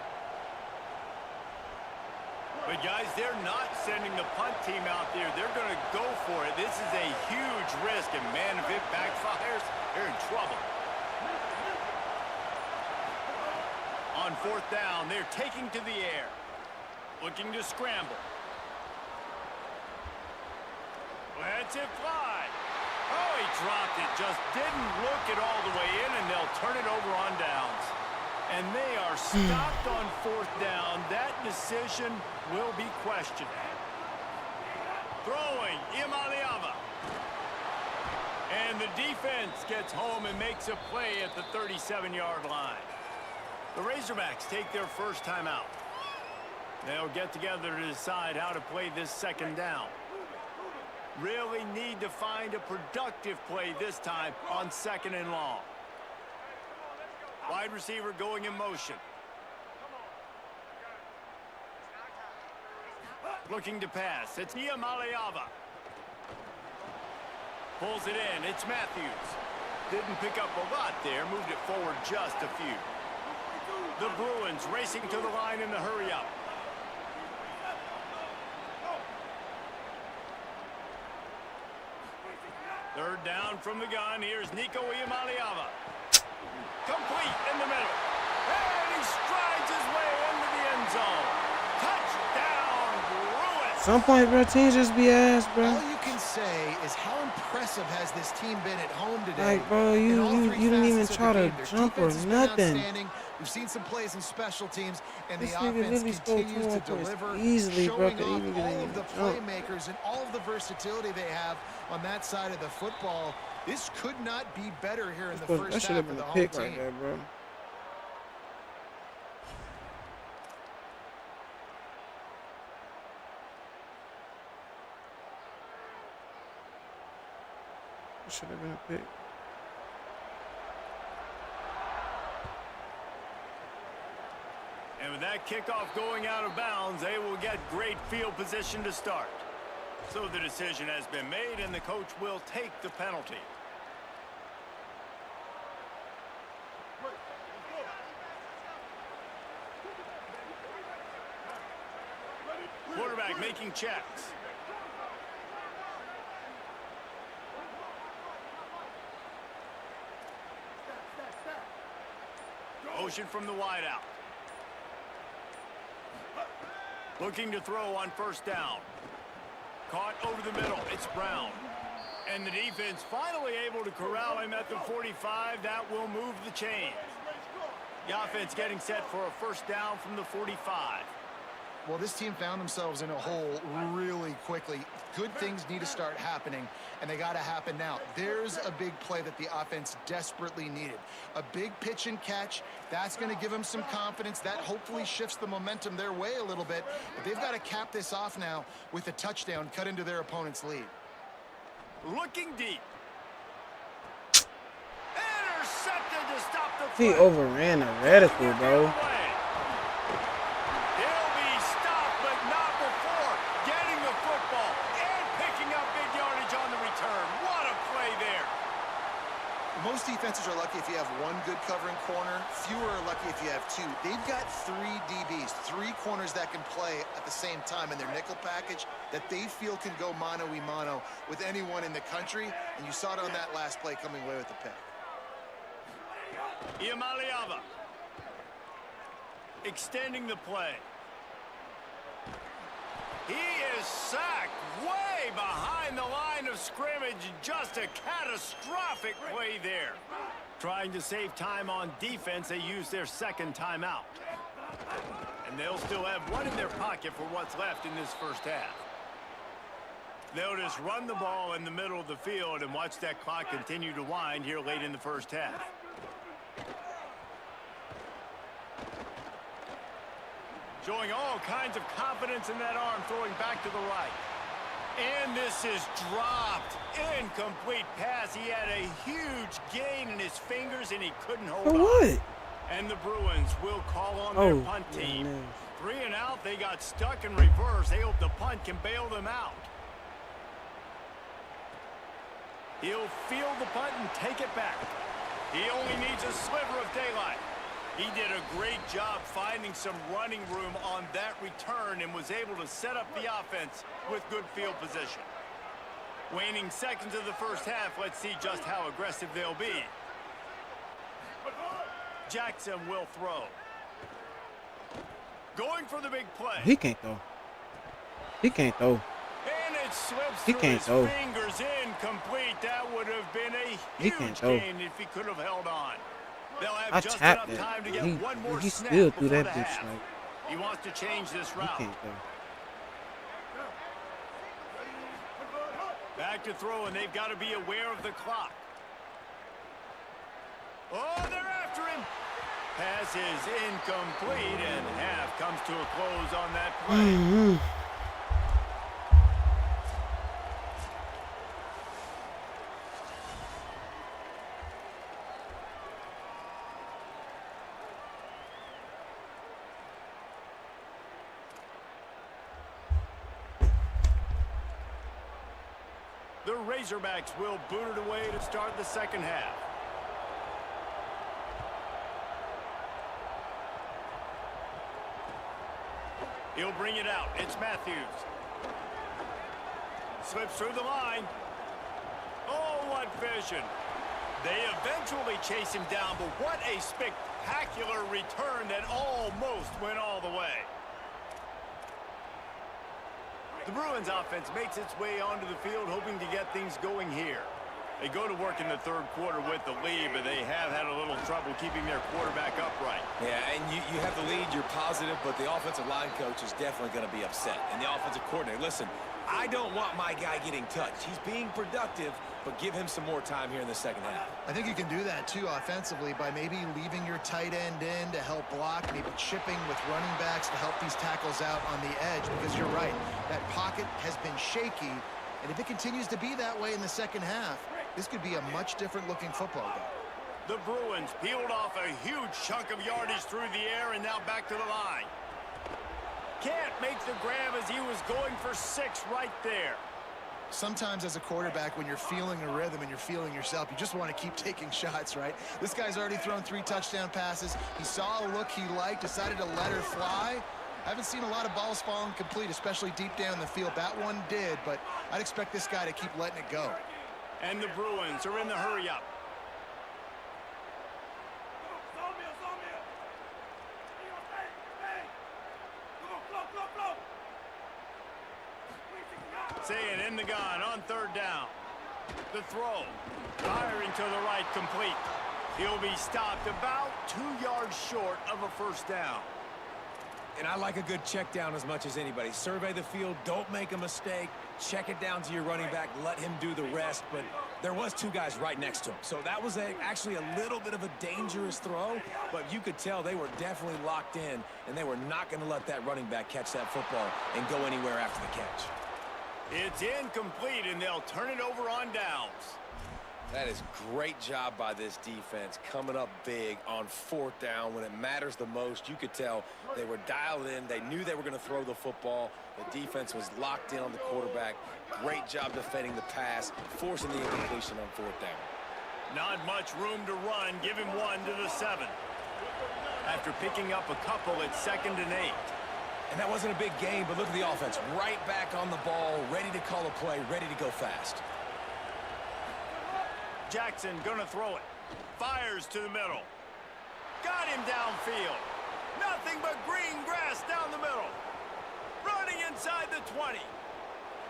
But, guys, they're not sending the punt team out there. They're going to go for it. This is a huge risk, and, man, if it backfires, they're in trouble. On fourth down, they're taking to the air. Looking to scramble. Lets it fly. Oh, he dropped it. Just didn't look it all the way in, and they'll turn it over on downs. And they are stopped on fourth down. That decision will be questioned. Throwing, Iamaleava. And the defense gets home and makes a play at the 37-yard line. The Razorbacks take their first timeout. They'll get together to decide how to play this second down. Really need to find a productive play this time on second and long. Wide receiver going in motion. Looking to pass. It's Iamaleava. Pulls it in. It's Matthews. Didn't pick up a lot there. Moved it forward just a few. The Bruins racing to the line in the hurry-up. Third down from the gun. Here's Nico Iamaleava. Complete in the middle. And he strides his way into the end zone. Touchdown, Bruins. Some point, bro, teams just be ass, bro. All you can say is how impressive has this team been at home today. Like, bro, you didn't even try to jump or nothing. We've seen some plays in special teams, and This the nigga offense literally scored continues to 21 points deliver, easily, bro. showing Could off even get all in of the the jump. playmakers and all of the versatility they have on that side of the football. This could not be better here in the first That should half have of been the a home pick team. right there, bro. That should have been a pick. And with that kickoff going out of bounds, they will get great field position to start. So the decision has been made, and the coach will take the penalty. Quarterback making checks. Motion from the wideout. Looking to throw on first down. Caught over the middle. It's Brown. And the defense finally able to corral him at the 45. That will move the chains. The offense getting set for a first down from the 45. Well, this team found themselves in a hole really quickly. Good things need to start happening, and they got to happen now. There's a big play that the offense desperately needed. A big pitch and catch. That's going to give them some confidence. That hopefully shifts the momentum their way a little bit. But they've got to cap this off now with a touchdown cut into their opponent's lead. Looking deep. Intercepted to stop the He play. overran the radical, bro. Most defenses are lucky if you have one good covering corner. Fewer are lucky if you have two. They've got three DBs, three corners that can play at the same time in their nickel package that they feel can go mano-a-mano with anyone in the country. And you saw it on that last play coming away with the pick. Iamaleava extending the play. He is sacked way behind the line of scrimmage. Just a catastrophic play there. Trying to save time on defense, they use their second timeout. And they'll still have one in their pocket for what's left in this first half. They'll just run the ball in the middle of the field and watch that clock continue to wind here late in the first half. Showing all kinds of confidence in that arm, throwing back to the right. And this is dropped. Incomplete pass. He had a huge gain in his fingers, and he couldn't hold on. For what? And the Bruins will call on their punt team. Man. 3 and out. They got stuck in reverse. They hope the punt can bail them out. He'll field the punt and take it back. He only needs a sliver of daylight. He did a great job finding some running room on that return and was able to set up the offense with good field position. Waning seconds of the first half, let's see just how aggressive they'll be. Jackson will throw. Going for the big play. He can't throw. He can't throw. And it slips He through can't his throw. fingers, incomplete. That would have been a He can't huge throw. gain if he could have held on. They'll have I just tapped enough time to that. get one more He snap still threw before that the bitch half. like He wants to change this he route. can't throw. Back to throw, and they've got to be aware of the clock. Oh, they're after him. Pass is incomplete, and half comes to a close on that play. The Razorbacks will boot it away to start the second half. He'll bring it out. It's Matthews. Slips through the line. Oh, what vision. They eventually chase him down, but what a spectacular return that almost went all the way. The Bruins offense makes its way onto the field, hoping to get things going here. They go to work in the third quarter with the lead, but they have had a little trouble keeping their quarterback upright. Yeah, and you have the lead, you're positive, but the offensive line coach is definitely going to be upset. And the offensive coordinator, listen, I don't want my guy getting touched. He's being productive, but give him some more time here in the second half. I think you can do that, too, offensively, by maybe leaving your tight end in to help block, maybe chipping with running backs to help these tackles out on the edge, because you're right, that pocket has been shaky, and if it continues to be that way in the second half, this could be a much different-looking football game. The Bruins peeled off a huge chunk of yardage through the air and now back to the line. Can't make the grab as he was going for 6 right there. Sometimes as a quarterback, when you're feeling a rhythm and you're feeling yourself, you just want to keep taking shots, right? This guy's already thrown 3 touchdown passes. He saw a look he liked, decided to let her fly. I haven't seen a lot of balls falling complete, especially deep down the field. That one did, but I'd expect this guy to keep letting it go. And the Bruins are in the hurry-up. Saying in the gun on third down. The throw. Firing to the right, complete. He'll be stopped about 2 yards short of a first down. And I like a good check down as much as anybody. Survey the field, don't make a mistake, check it down to your running back, let him do the rest. But there was 2 guys right next to him. So that was actually a little bit of a dangerous throw, but you could tell they were definitely locked in, and they were not going to let that running back catch that football and go anywhere after the catch. It's incomplete, and they'll turn it over on downs. That is great job by this defense, coming up big on 4th down when it matters the most. You could tell they were dialed in. They knew they were going to throw the football. The defense was locked in on the quarterback. Great job defending the pass, forcing the incompletion on 4th down. Not much room to run. Give him 1 to the 7. After picking up a couple, it's 2nd and 8. And that wasn't a big game, but look at the offense. Right back on the ball, ready to call a play, ready to go fast. Jackson gonna throw it. Fires to the middle. Got him downfield. Nothing but green grass down the middle. Running inside the 20.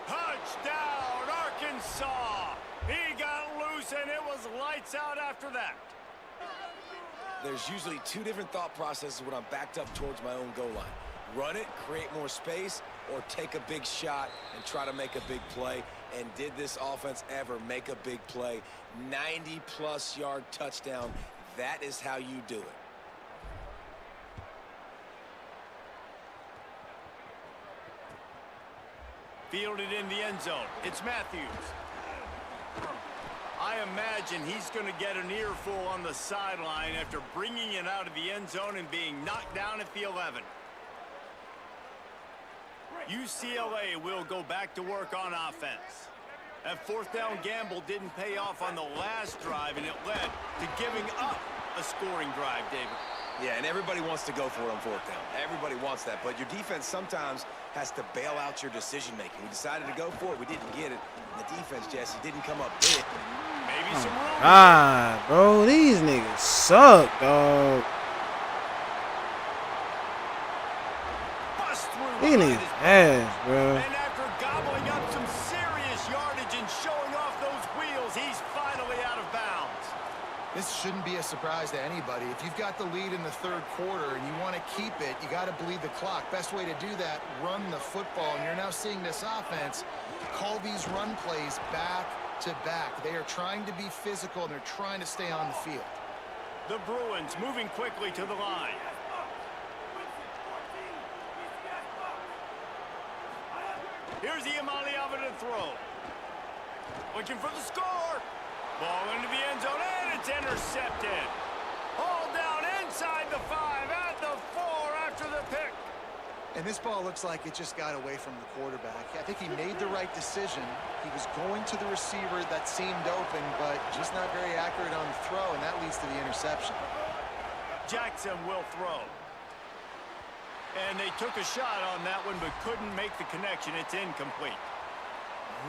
Touchdown, Arkansas. He got loose, and it was lights out after that. There's usually 2 different thought processes when I'm backed up towards my own goal line. Run it, create more space, or take a big shot and try to make a big play. And did this offense ever make a big play? 90-plus yard touchdown. That is how you do it. Fielded in the end zone. It's Matthews. I imagine he's going to get an earful on the sideline after bringing it out of the end zone and being knocked down at the 11. UCLA will go back to work on offense. That 4th down gamble didn't pay off on the last drive, and it led to giving up a scoring drive, David. Yeah, and everybody wants to go for it on 4th down. Everybody wants that, but your defense sometimes has to bail out your decision-making. We decided to go for it. We didn't get it. And the defense, Jesse, didn't come up big. Maybe some room. God, bro, these niggas suck, dog. These niggas ass, bro. And after gobbling up some serious yardage and showing off those wheels, he's finally out of bounds. This shouldn't be a surprise to anybody. If you've got the lead in the third quarter and you want to keep it, you got to bleed the clock. Best way to do that, run the football. And you're now seeing this offense call these run plays back to back. They are trying to be physical, and they're trying to stay on the field. The Bruins moving quickly to the line. Here's the Amaliava to throw. Looking for the score. Ball into the end zone, and it's intercepted. All down inside the 5, at the 4 after the pick. And this ball looks like it just got away from the quarterback. I think he made the right decision. He was going to the receiver that seemed open, but just not very accurate on the throw, and that leads to the interception. Jackson will throw. And they took a shot on that one, but couldn't make the connection. It's incomplete.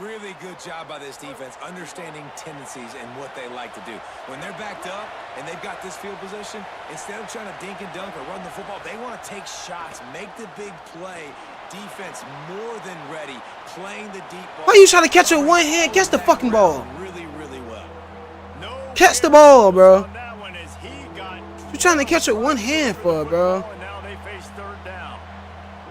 Really good job by this defense, understanding tendencies and what they like to do. When they're backed up and they've got this field position, instead of trying to dink and dunk or run the football, they want to take shots, make the big play. Defense more than ready, playing the deep ball. Why are you trying to catch it with one hand? Catch the fucking ball. Really, really well. Catch the ball, bro. You're trying to catch it with one hand for, bro. Now they face third down.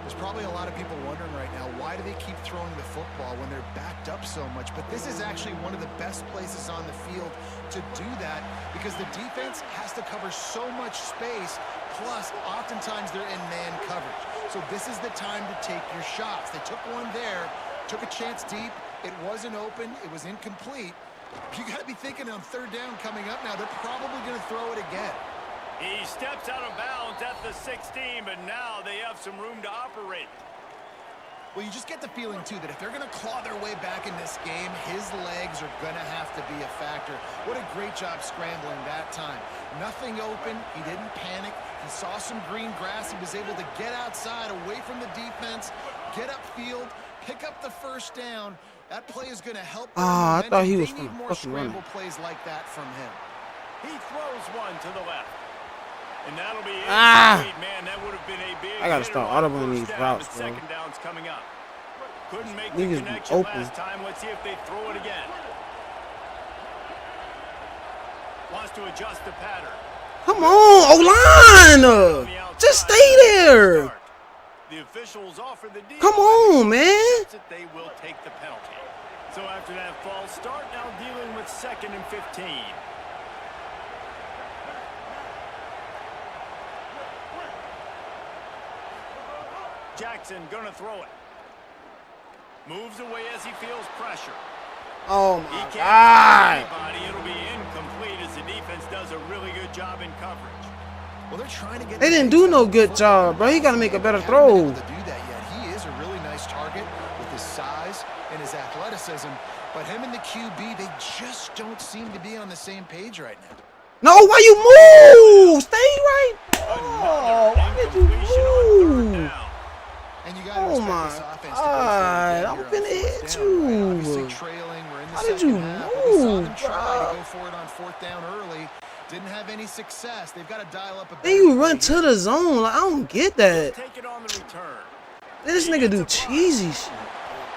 There's probably a lot of people wondering right now, why do they keep throwing the football when they're backed up so much? But this is actually one of the best places on the field to do that because the defense has to cover so much space, plus oftentimes they're in man coverage. So this is the time to take your shots. They took one there, took a chance deep. It wasn't open. It was incomplete. You got to be thinking on third down coming up now, they're probably going to throw it again. He steps out of bounds at the 16, but now they have some room to operate. Well, you just get the feeling, too, that if they're going to claw their way back in this game, his legs are going to have to be a factor. What a great job scrambling that time. Nothing open. He didn't panic. He saw some green grass. He was able to get outside, away from the defense, get upfield, pick up the first down. That play is going to help. I thought he was going to more scramble plays like that from him. He throws one to the left. And that'll be it. Man, that would have been a big I gotta start audible these routes, bro. Second down's coming up. Couldn't make Niggas the be connection open. last time. Let's see if they throw it again. Wants to adjust the pattern. Come on, O-line! Just stay there. The officials offer the deal. Come on, man. They will take the penalty. So after that false start, now dealing with 2nd and 15. Jackson gonna throw it. Moves away as he feels pressure. Oh my God! It'll be incomplete as the defense does a really good job in coverage. Well, they're trying to get. They didn't do no good job, bro. He got to make a better throw. To do that yet. He is a really nice target with his size and his athleticism, but him and the QB, they just don't seem to be on the same page right now. No, why you move? Stay right. Oh, why did you move? And you gotta Oh my this offense God, to I'm go finna hit down, right? you. Obviously trailing, we're in the How did second you half, but we saw move, them try bro? to go for it on 4th down early. Didn't have any success. They've got to dial up a Then you run to the zone. Like, I don't get that. Take it on the return. This nigga do cheesy shit.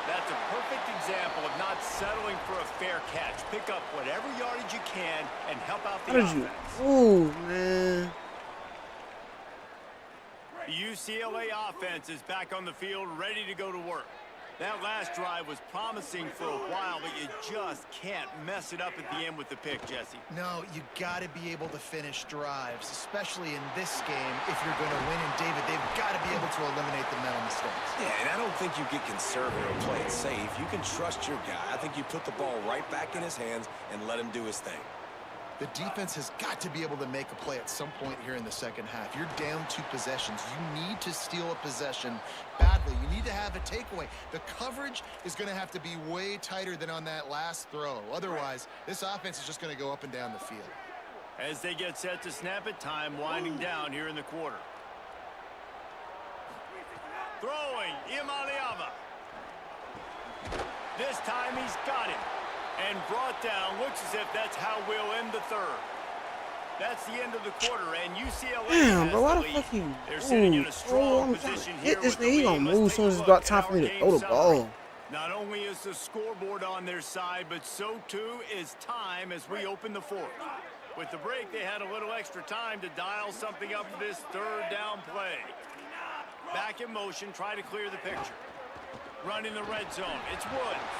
That's a perfect example of not settling for a fair catch. Pick up whatever yardage you can and help out the How did you? offense. Oh man. The UCLA offense is back on the field, ready to go to work. That last drive was promising for a while, but you just can't mess it up at the end with the pick, Jesse. No, you got to be able to finish drives, especially in this game. If you're going to win, and David, they've got to be able to eliminate the mental mistakes. Yeah, and I don't think you get conservative or play it safe. You can trust your guy. I think you put the ball right back in his hands and let him do his thing. The defense has got to be able to make a play at some point here in the second half. You're down 2 possessions. You need to steal a possession badly. You need to have a takeaway. The coverage is going to have to be way tighter than on that last throw. Otherwise, this offense is just going to go up and down the field. As they get set to snap it, time winding down here in the quarter. Throwing, Imaliava. This time he's got him. And brought down. Looks as if that's how we'll end the third. That's the end of the quarter, and UCLA. Damn, bro, why the fuck you move? Oh, I'm trying to hit this nigga. He gonna move as soon as it's got time for me to throw the ball. Not only is the scoreboard on their side, but so too is time as we open the fourth. With the break, they had a little extra time to dial something up for this third down play. Back in motion, try to clear the picture. Run in the red zone. It's Woods.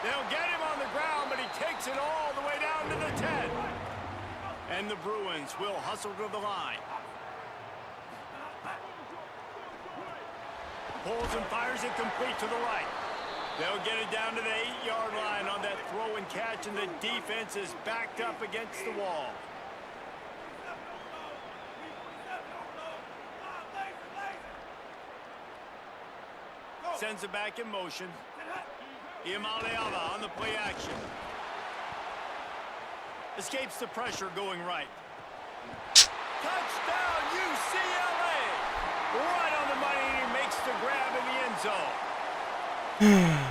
They'll get him on the ground, but he takes it all the way down to the 10. And the Bruins will hustle to the line. Pulls and fires it complete to the right. They'll get it down to the 8-yard line on that throw and catch, and the defense is backed up against the wall. Sends it back in motion. Imaliava on the play action. Escapes the pressure going right. Touchdown UCLA! Right on the money, and he makes the grab in the end zone.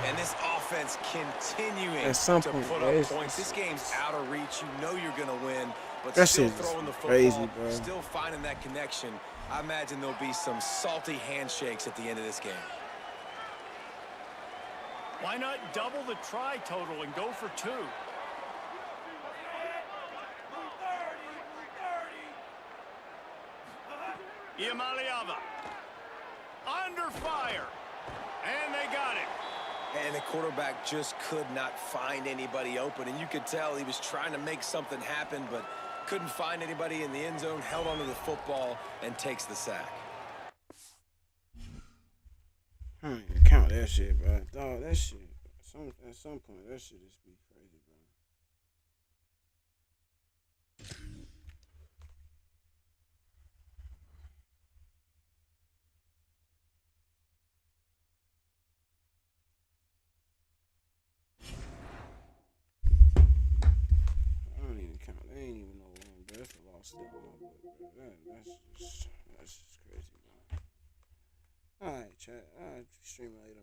And this offense defense continuing At some to point, put bro, up it's- points. This game's out of reach. You know you're going to win, but That still shit is throwing the football, crazy, bro. still finding that connection. I imagine there'll be some salty handshakes at the end of this game. Why not double the try total and go for 2? Iamaliava under fire, and they got it. And the quarterback just could not find anybody open, and you could tell he was trying to make something happen, but couldn't find anybody in the end zone, held onto the football, and takes the sack. I don't even count that shit, bro. Dog, that shit. At some point, that shit just be crazy, bro. I don't even count. They ain't even no win, bro. That's a loss still in my book, bro. That's just crazy, bro. All right, chat. I'll stream later.